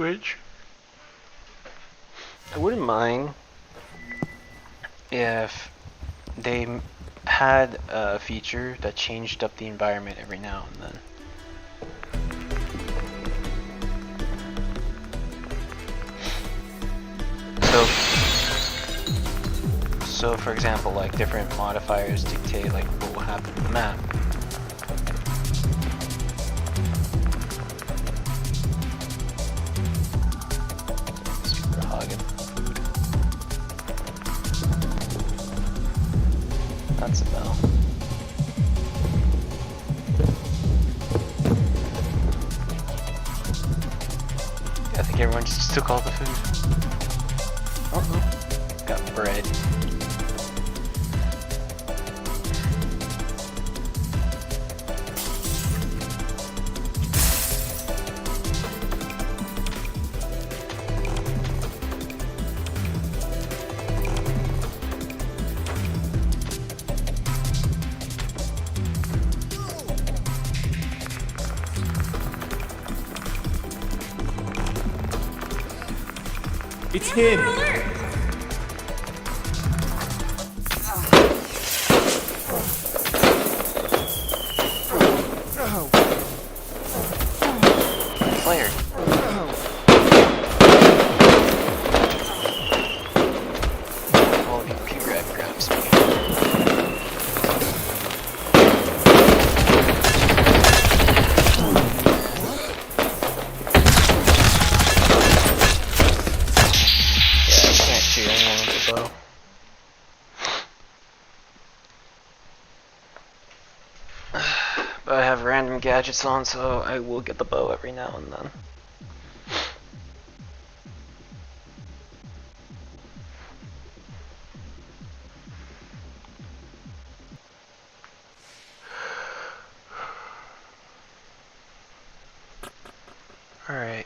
Which I wouldn't mind if they had a feature that changed up the environment every now and then. So for example, like different modifiers dictate like what will happen in the map. Super hogging food. That's a bell. Yeah, I think everyone just took all the food. Uh-oh. Got bread. It's him! Player. All of you P-Rap grabs me. Yeah, I can't shoot anyone with the bow. But I have random gadgets on, so I will get the bow every now and then. Alright.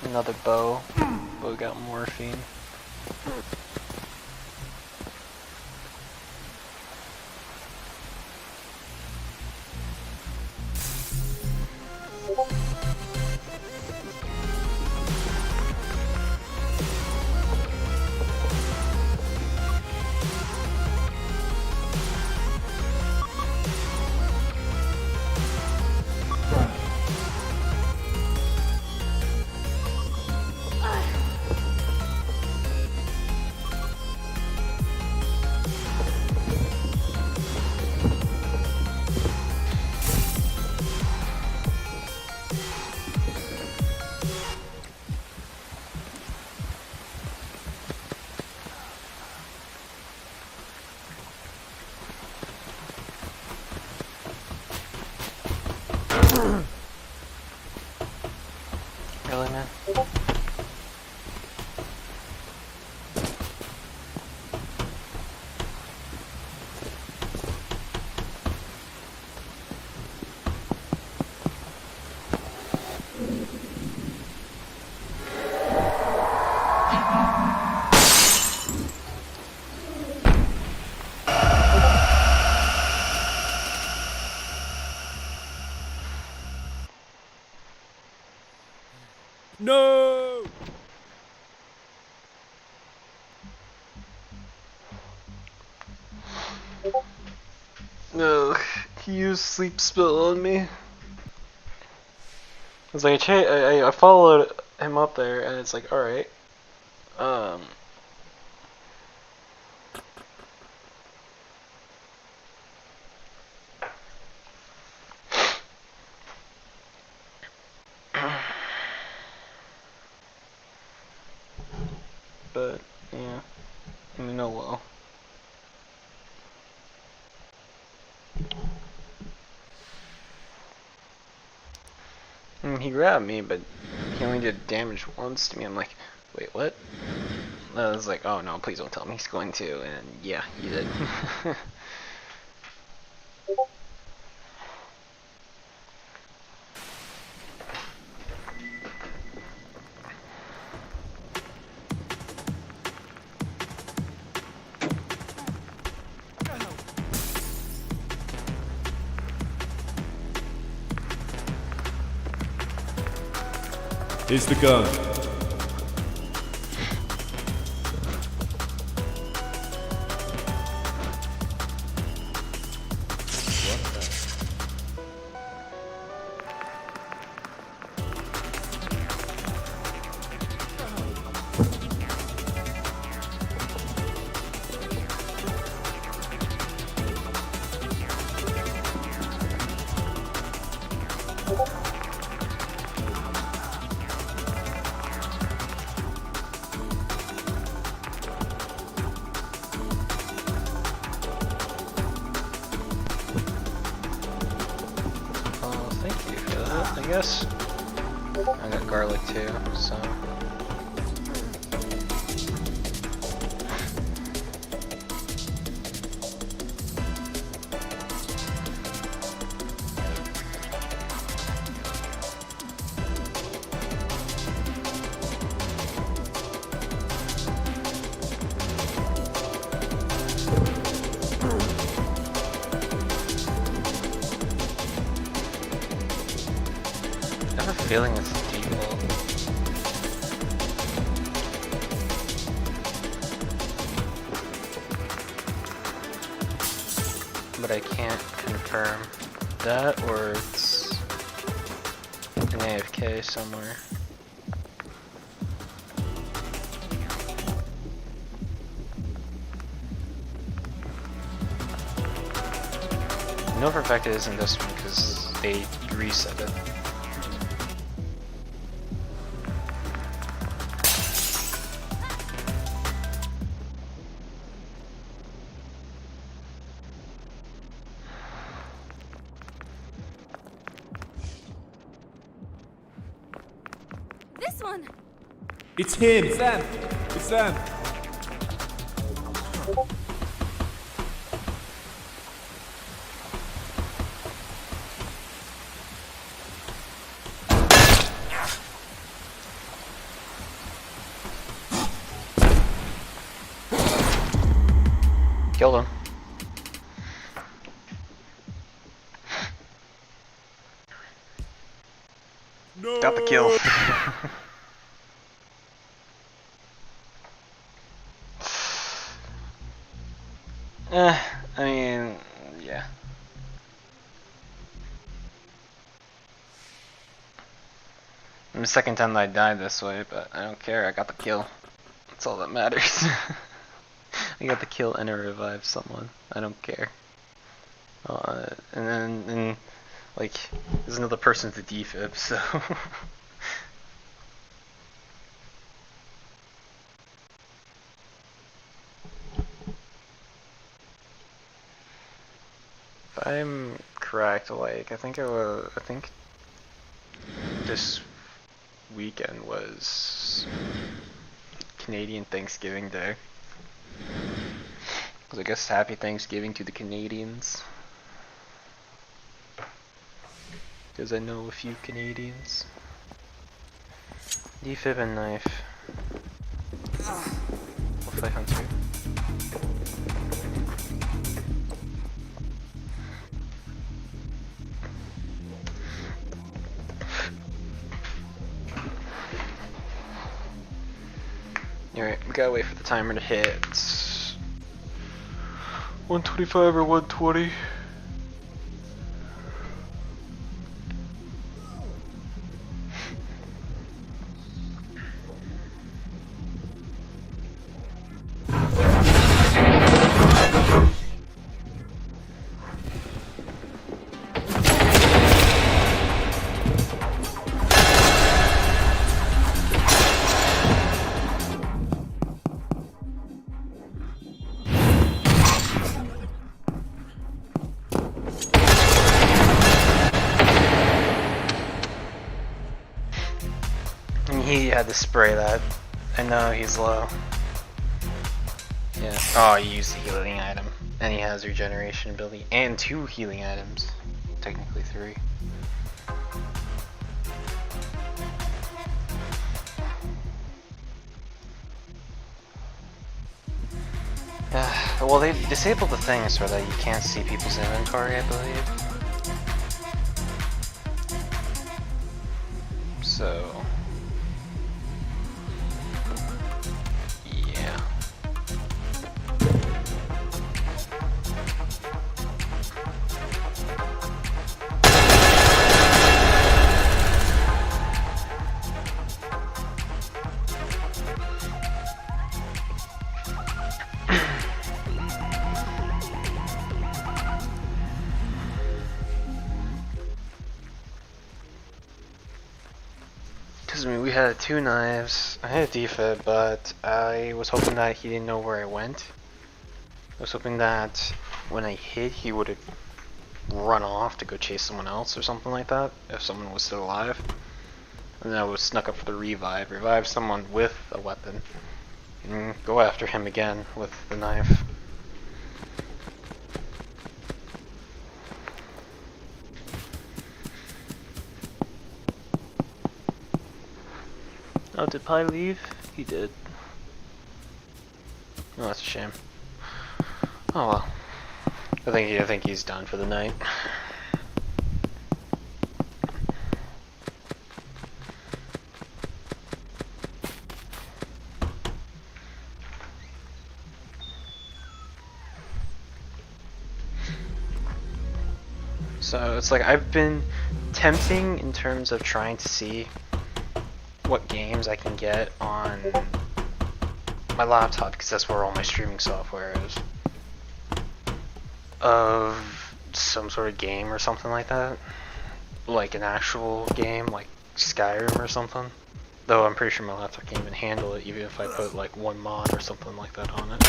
Another bow. Bow got morphine. Really, man? No! No, he used sleep spell on me. It's like I followed him up there, and it's like, all right, but well. He grabbed me, but he only did damage once to me. I'm like, wait, what? I was like, oh no, please don't tell me he's going to, and yeah, he did. Here's the gun. Thank you for that, I guess. I got garlic too, so. I have a feeling it's default. But I can't confirm that, or it's an AFK somewhere. I know for a fact it isn't this one because they reset it. This one. It's him. It's them. It's them. Killed him. No. Got the kill. I mean, yeah. The second time that I died this way, but I don't care, I got the kill. That's all that matters. I got the kill and I revived someone. I don't care. And then, like, there's another person to defib, so. If I'm correct, like, I think this weekend was Canadian Thanksgiving Day. So I guess happy Thanksgiving to the Canadians. Because I know a few Canadians. Defib and knife. Hopefully Hunter. Alright, we gotta wait for the timer to hit. It's 125 or 120. He had to spray that. I know he's low. Yeah. Oh, he used a healing item. And he has regeneration ability. And 2 healing items. Technically 3. Well, they disabled the thing so that you can't see people's inventory, I believe. So... yeah. I mean, we had 2 knives. I had a defib, but I was hoping that he didn't know where I went. I was hoping that when I hit, he would have run off to go chase someone else or something like that, if someone was still alive. And then I would snuck up for the revive someone with a weapon, and go after him again with the knife. Oh, did Pi leave? He did. Oh, that's a shame. Oh well. I think he's done for the night. So it's like I've been tempting in terms of trying to see what games I can get on my laptop, because that's where all my streaming software is, of some sort of game or something like that, like an actual game like Skyrim or something, though I'm pretty sure my laptop can't even handle it even if I put like one mod or something like that on it.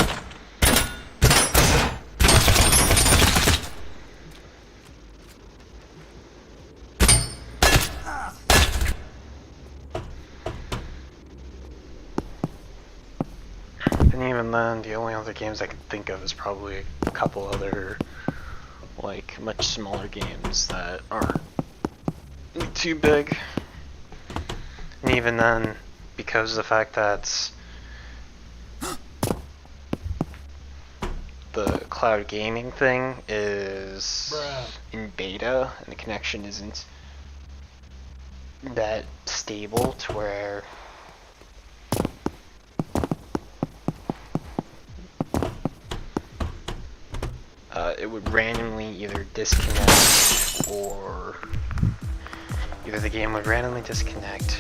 And even then, the only other games I can think of is probably a couple other, like, much smaller games that aren't too big. And even then, because of the fact that the cloud gaming thing is in beta, and the connection isn't that stable to where it would randomly either disconnect, or either the game would randomly disconnect,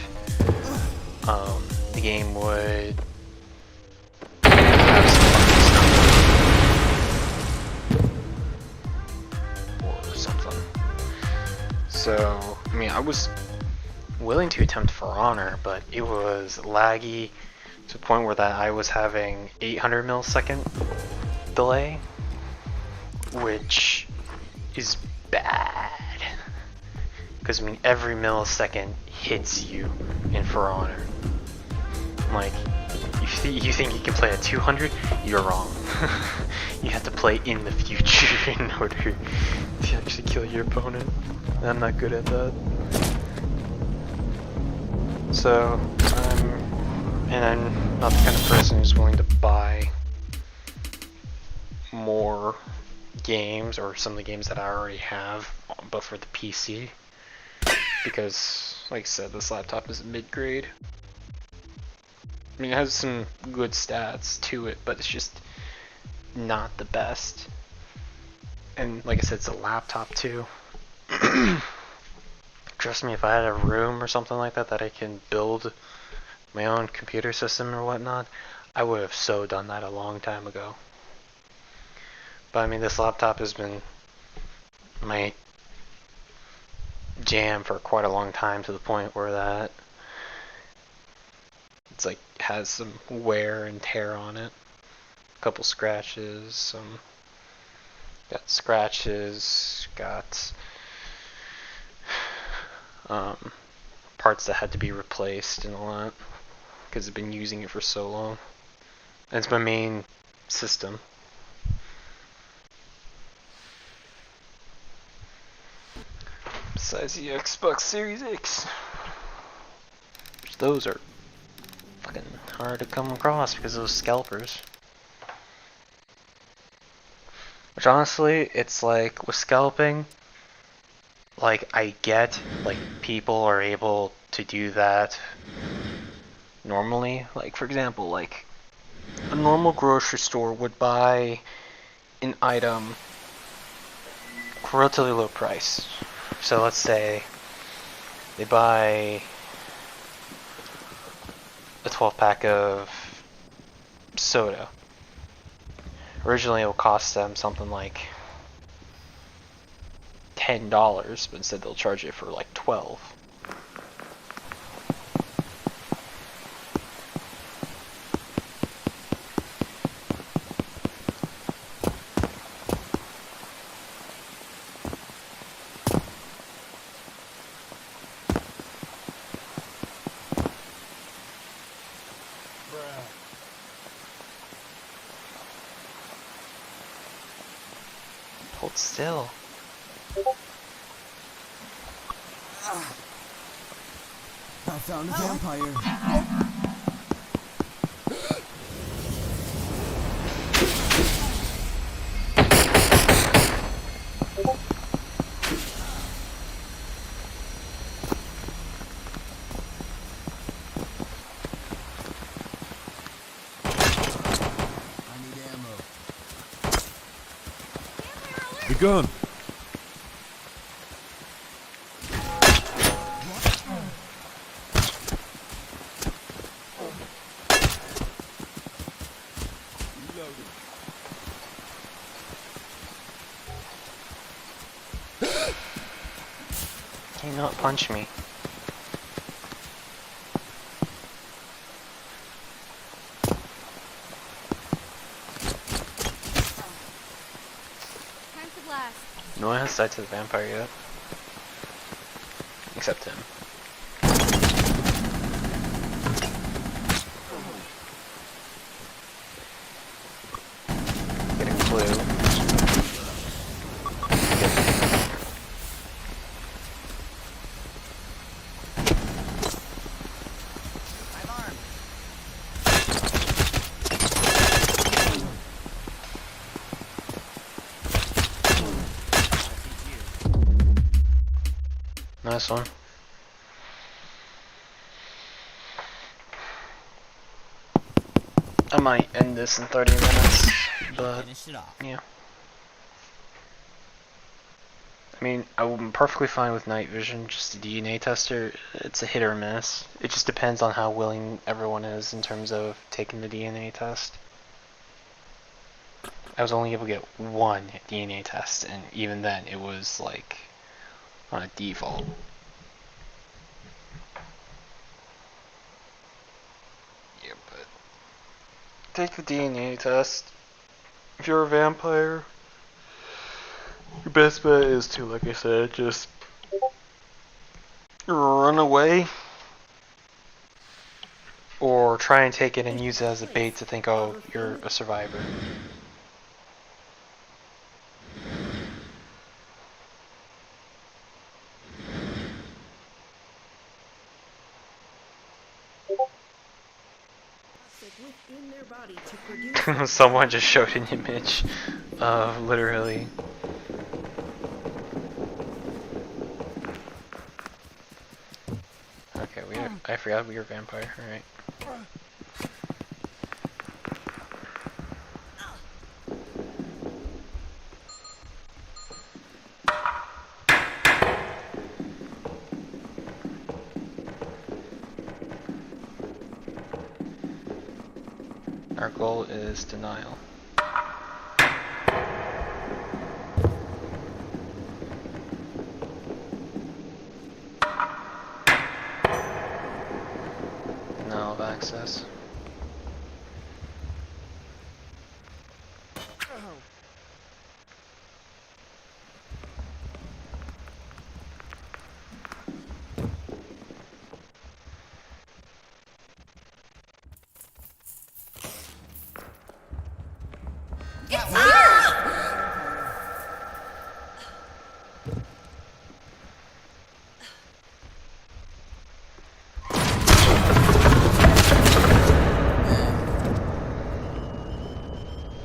the game would have some or something. So, I mean, I was willing to attempt For Honor, but it was laggy to the point where that I was having 800 millisecond delay, which is bad, because I mean every millisecond hits you in For Honor. Like, you think you can play at 200? You're wrong. You have to play in the future in order to actually kill your opponent. I'm not good at that. So, I'm not the kind of person who's willing to buy more games, or some of the games that I already have, but for the PC, because, like I said, this laptop is mid-grade. I mean, it has some good stats to it, but it's just not the best. And like I said, it's a laptop too. Trust me, if I had a room or something like that that I can build my own computer system or whatnot, I would have so done that a long time ago. But I mean, this laptop has been my jam for quite a long time, to the point where that it's like has some wear and tear on it. A couple scratches, got parts that had to be replaced and all that because I've been using it for so long. And it's my main system. Besides the Xbox Series X, which those are fucking hard to come across because of those scalpers. Which honestly, it's like with scalping, like I get like people are able to do that normally. Like for example, like a normal grocery store would buy an item for a relatively low price. So let's say they buy a 12 pack of soda. Originally it will cost them something like $10, but instead they'll charge it for like 12. Hold still. I found a vampire. I need ammo. The gun. Can you not punch me? Time to blast. No one has died to the vampire yet. Except him. Get a clue. Nice one. I might end this in 30 minutes, but Finish it off. yeah. I mean, I'm perfectly fine with night vision, just a DNA tester. It's a hit or miss. It just depends on how willing everyone is in terms of taking the DNA test. I was only able to get one DNA test, and even then it was like on a default. Yeah, but take the DNA test. If you're a vampire, your best bet is to, like I said, just run away. Or try and take it and use it as a bait to think, oh, you're a survivor. Within their body to produce Someone just showed an image of literally. Okay, I forgot we were a vampire, alright. Our goal is denial. Denial of access.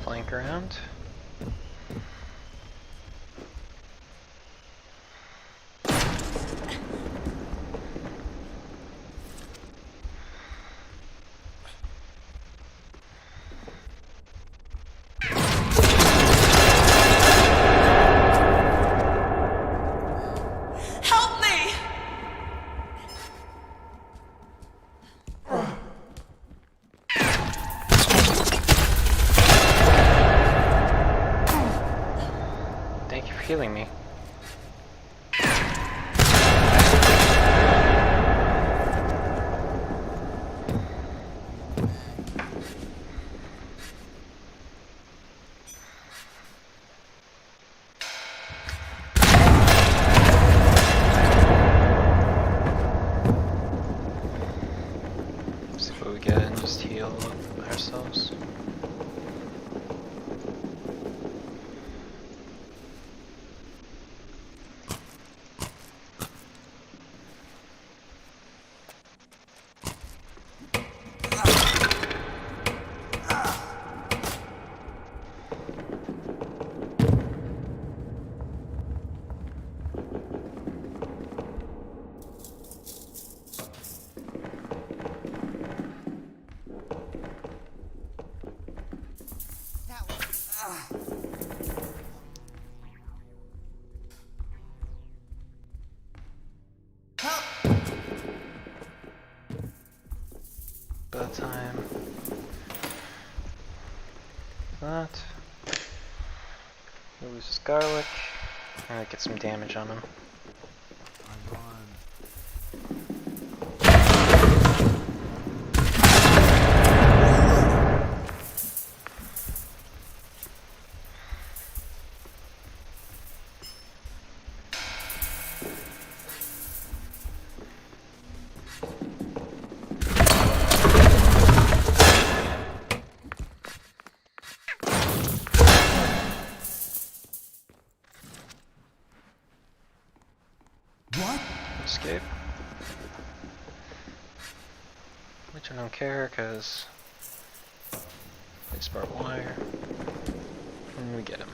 Flank around. Help me! Thank you for healing me. See what we get and just heal ourselves. Bedtime. That. He loses garlic. And get some damage on him. What? Escape. Which I don't care, because it's barbed wire. And we get him.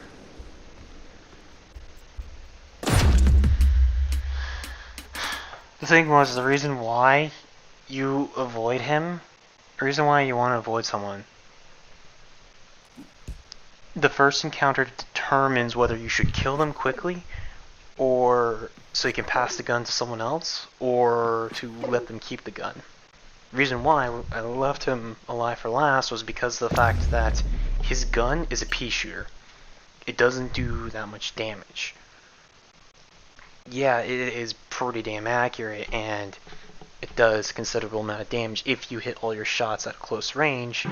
The thing was, the reason why you avoid him, the reason why you want to avoid someone, the first encounter determines whether you should kill them quickly, or so you can pass the gun to someone else, or to let them keep the gun. The reason why I left him alive for last was because of the fact that his gun is a pea shooter. It doesn't do that much damage. Yeah, it is pretty damn accurate, and it does a considerable amount of damage if you hit all your shots at close range.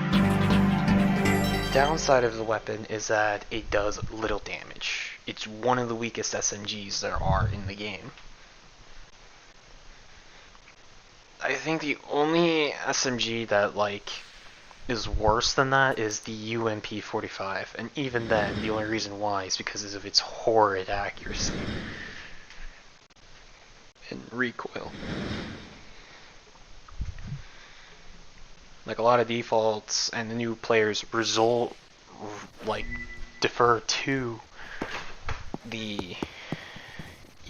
Downside of the weapon is that it does little damage. It's one of the weakest SMGs there are in the game. I think the only SMG that is worse than that is the UMP-45, and even then, the only reason why is because of its horrid accuracy and recoil. Like, a lot of defaults and the new players defer to the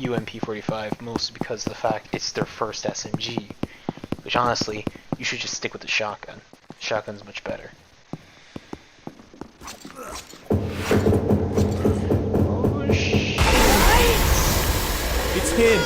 UMP-45 mostly because of the fact it's their first SMG, which honestly, you should just stick with the shotgun. Shotgun's much better. Oh shit! It's him!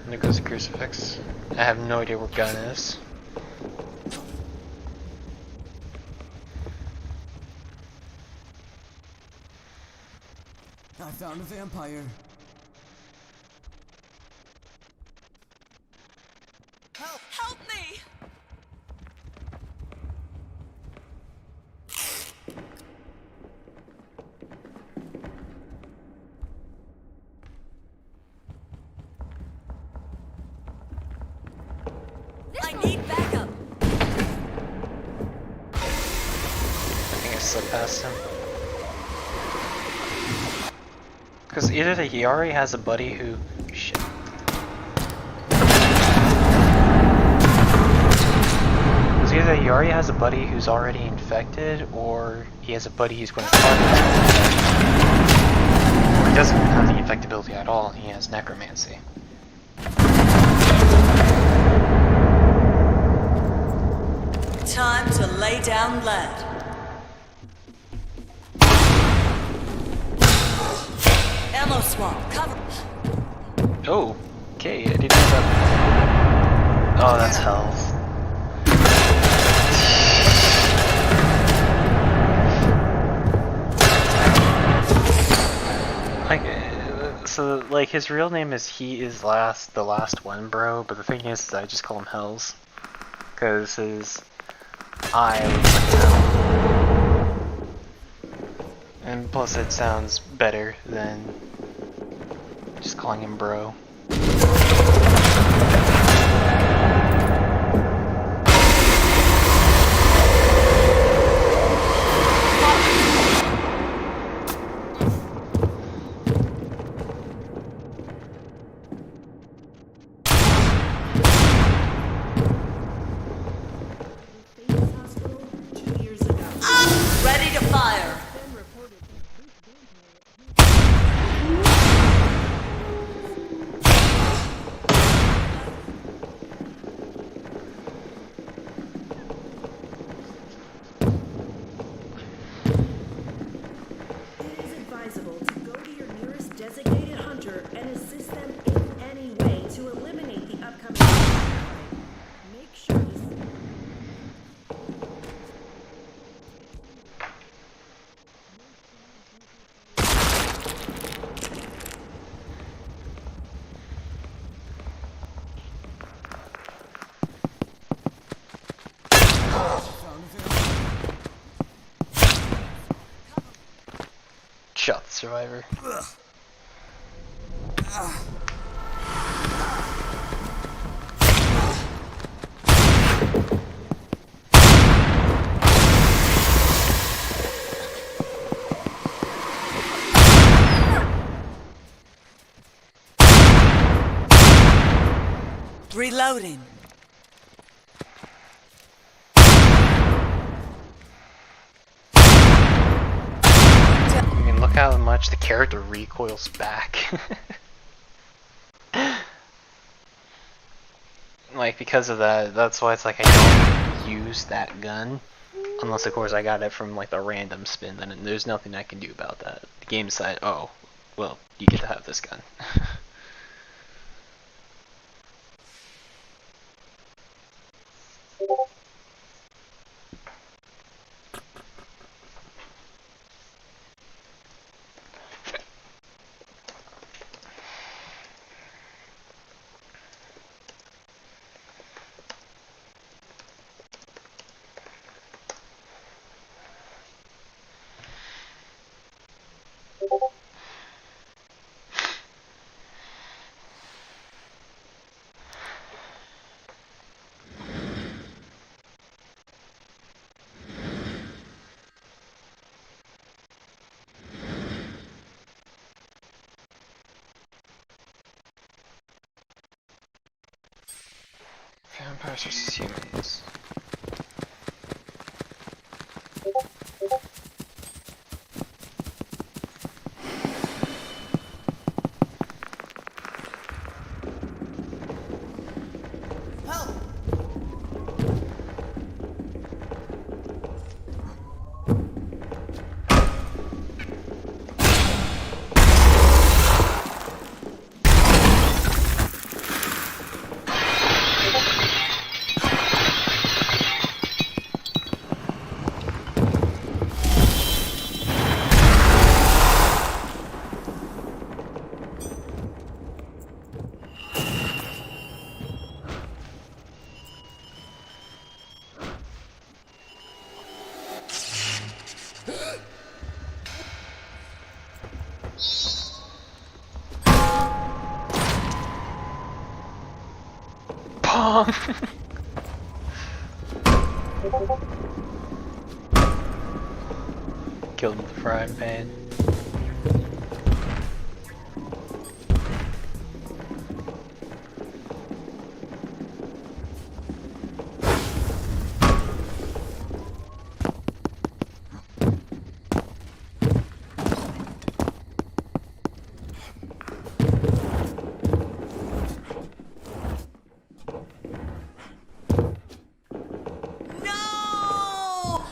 There goes a crucifix. I have no idea where gun is. found a vampire. Help! Help me! This I one. need backup. I think I slipped past him. Because either he already has a buddy who... Shit. Because either he already has a buddy who's already infected, or he has a buddy who's going to target him. Or he doesn't have the infectability at all, and he has necromancy. Time to lay down lead. Ammo swamp, cover. Oh, okay, I didn't know that. Oh, that's health. So, like, his real name is He Is Last, the Last One, bro, but the thing is, I just call him Hells. Because his eye looks like hell. And plus it sounds better than just calling him bro. Famous hospital 2 years ago. Ready to fire. Then reported it is advisable to go to your nearest designated hunter and assist them in any way to eliminate the upcoming fight. Make sure to Found a vampire. Shot the survivor. Reloading. I mean, look how much the character recoils back. Like, because of that, that's why it's like I don't use that gun. Unless, of course, I got it from, like, the random spin, then there's nothing I can do about that. The game decided, oh, well, you get to have this gun. Vampires versus humans. Help! bomb. Killed him with the frying pan. No!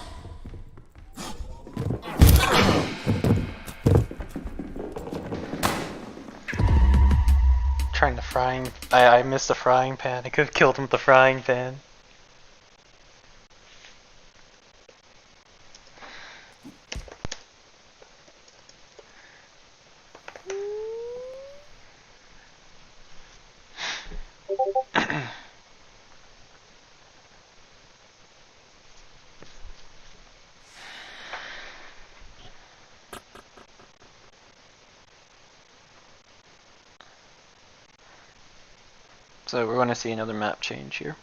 Trying the frying. I missed the frying pan. I could have killed him with the frying pan. So we're going to see another map change here.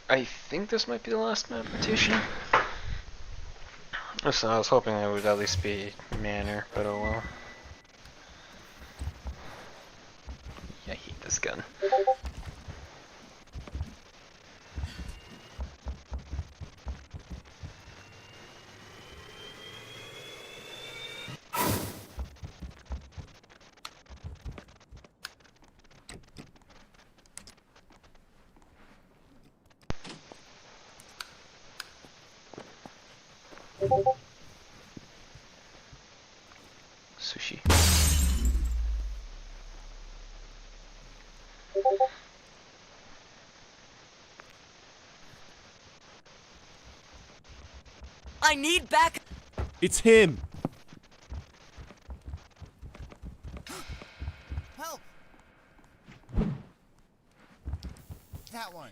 I think this might be the last map rotation. Listen, I was hoping it would at least be Manor, but oh well. I hate this gun. Sushi. I need back. It's him! Help! That one.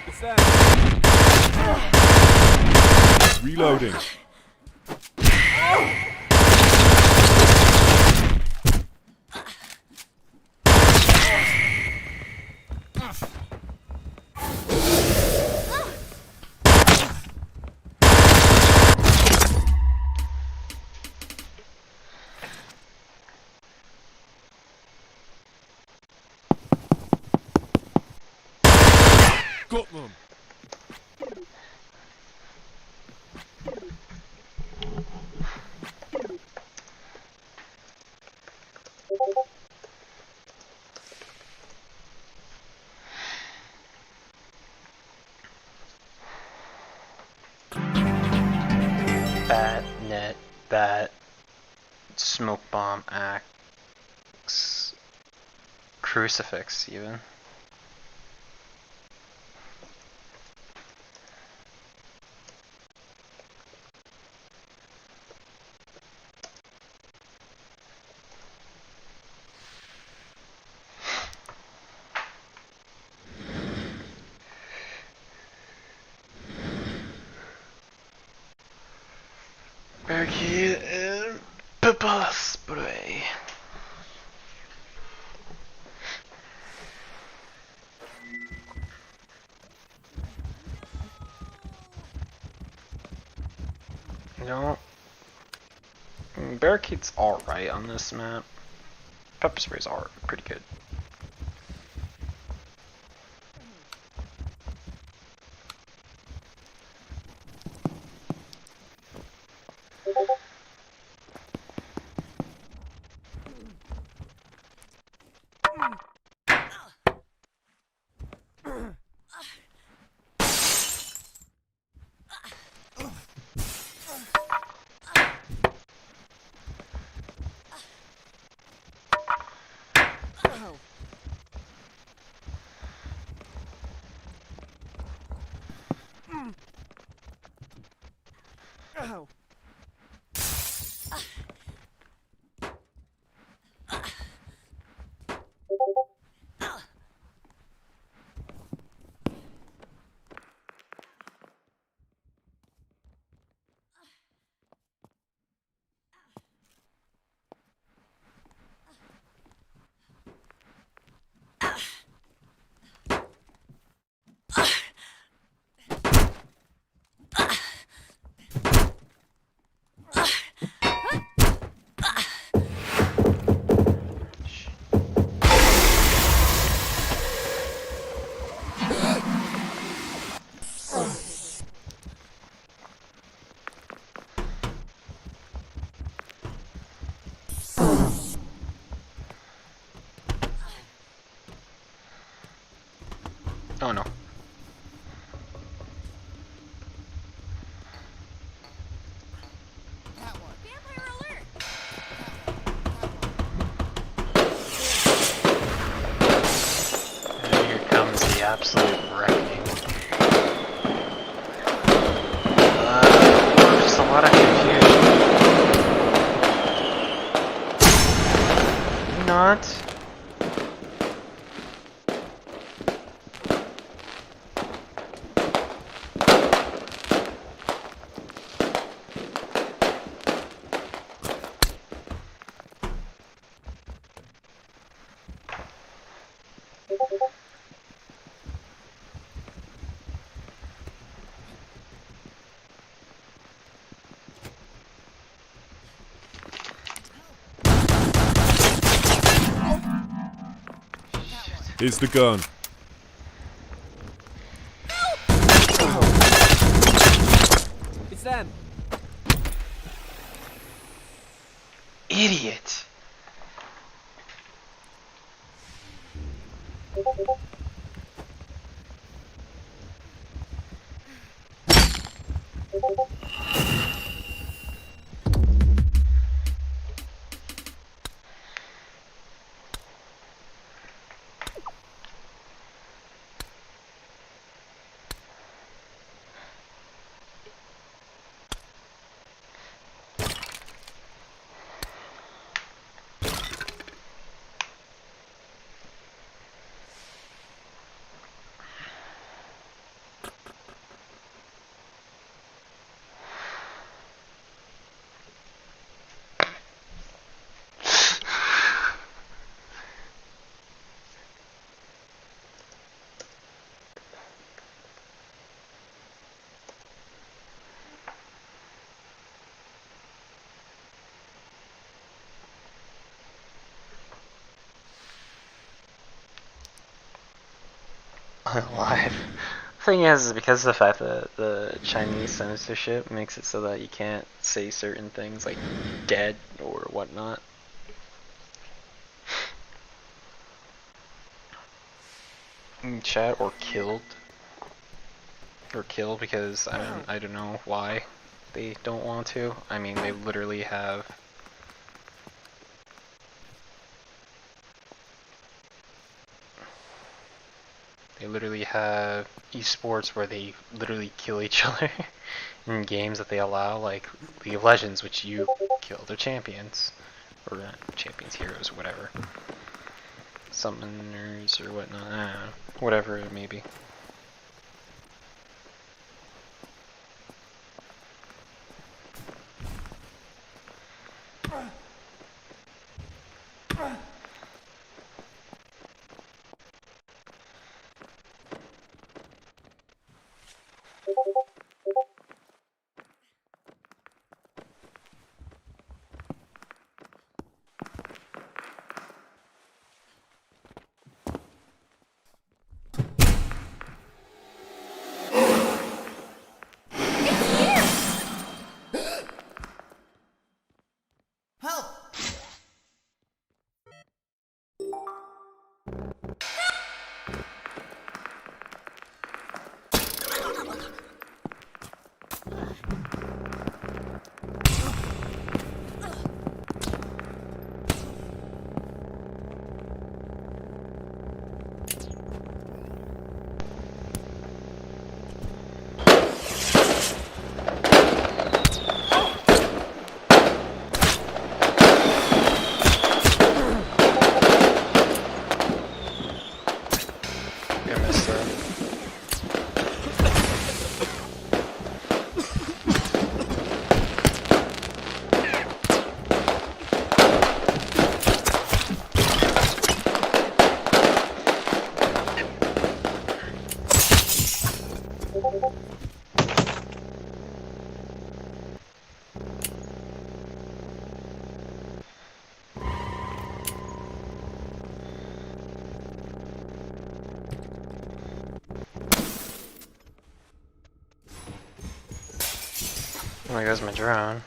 It's Sam! Reloading. Got them! Bat, net, bat, smoke bomb, axe, crucifix even. Barricade and pepper spray. You know, barricade's alright on this map. Pepper sprays are pretty good. Ow. Oh no. That one. Vampire alert! And here comes the absolute wrecking. Just a lot of confusion. Not. Here's the gun. It's them. Idiot. Alive. Thing is because of the fact that the Chinese censorship makes it so that you can't say certain things like dead or whatnot. In chat or killed. Or killed because I don't know why they don't want to. I mean they literally have esports where they literally kill each other in games that they allow, like League of Legends, which you kill their champions. Or champions, heroes, whatever. Summoners or whatnot, I don't know. Whatever it may be. There goes my drone.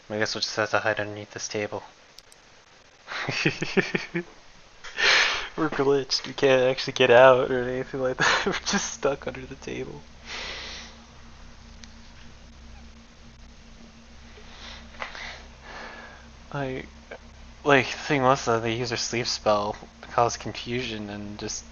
I guess we'll just have to hide underneath this table. We're glitched. We can't actually get out or anything like that. We're just stuck under the table. Like, the thing was though, they used their sleep spell to cause confusion and just.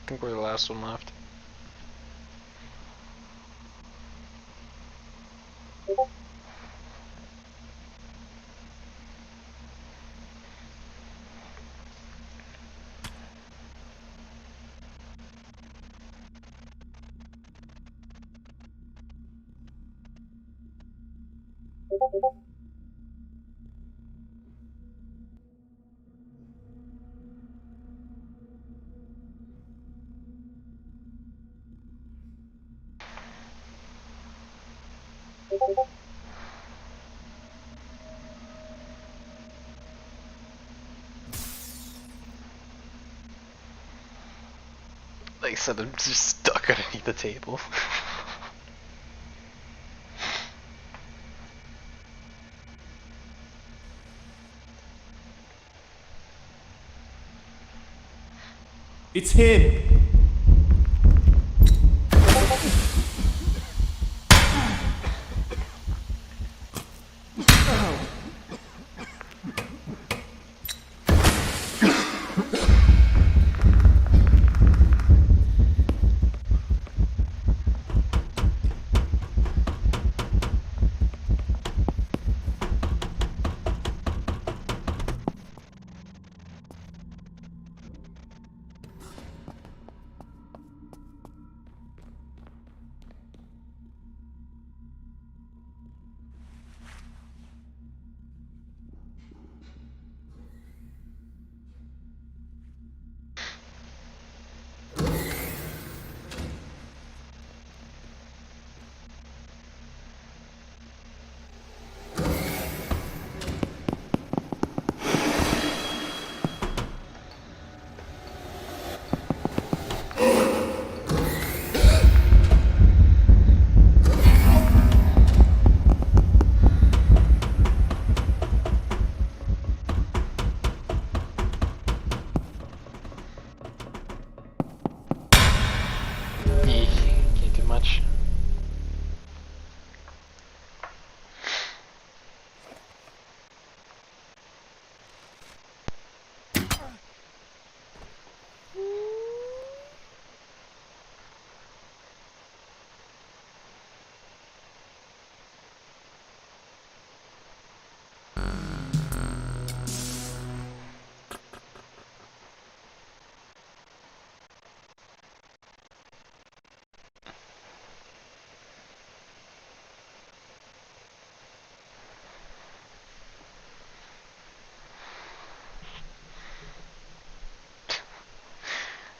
I think we're the last one left. Like I said, I'm just stuck underneath the table. It's him! Can't do much.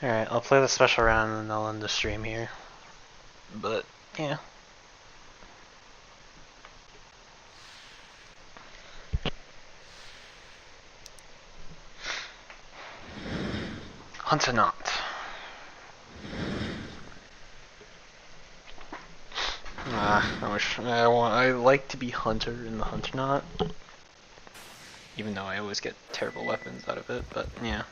Alright, I'll play the special round and then I'll end the stream here. But, yeah. Hunter not. I like to be Hunter in the Hunter not. Even though I always get terrible weapons out of it, but yeah.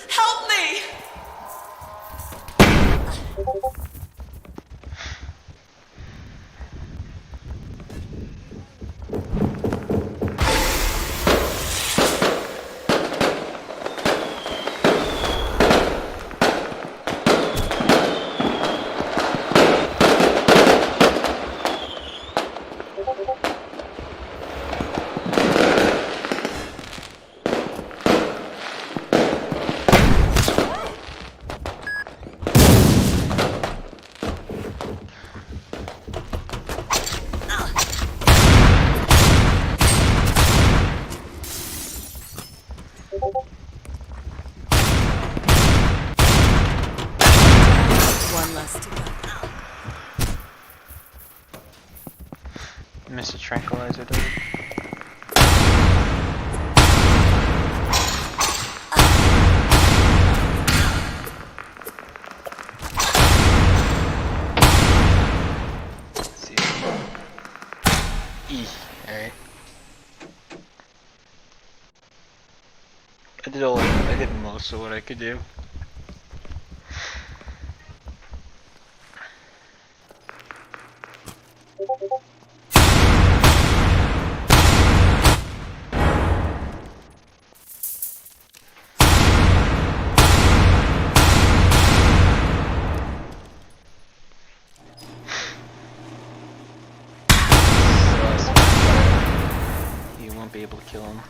Help me! One less to go. Mr. Tranquilizer, dude. Let's see. Alright. I did most of what I could do. You won't be able to kill him.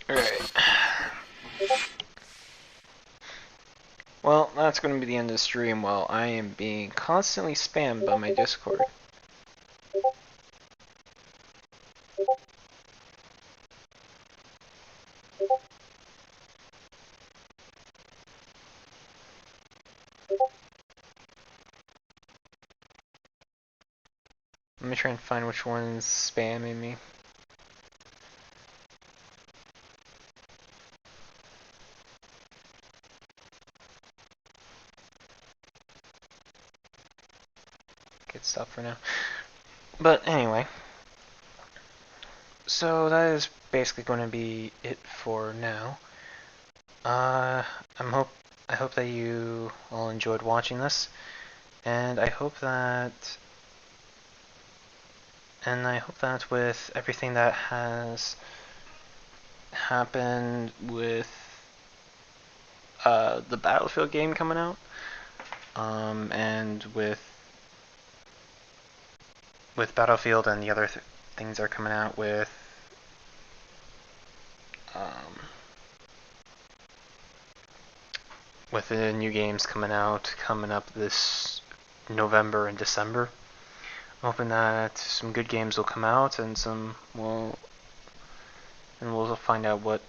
Alright. Well, that's going to be the end of the stream while I am being constantly spammed by my Discord. Let me try and find which one's spamming me. Good stuff for now. But anyway, so that is basically going to be it for now. I hope that you all enjoyed watching this, and I hope that with everything that has happened with the Battlefield game coming out, and with Battlefield and the other things that are coming out with the new games coming up this November and December. I'm hoping that some good games will come out and we'll find out what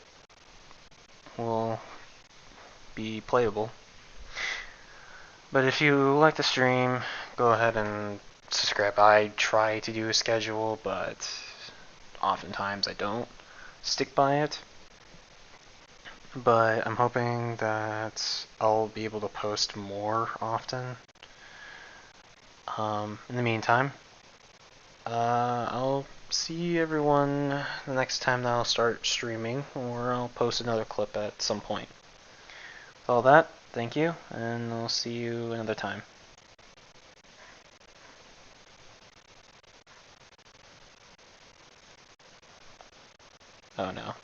will be playable. But if you like the stream, go ahead and subscribe. I try to do a schedule, but oftentimes I don't stick by it. But I'm hoping that I'll be able to post more often. In the meantime, I'll see everyone the next time that I'll start streaming, or I'll post another clip at some point. With all that, thank you, and I'll see you another time. Oh no.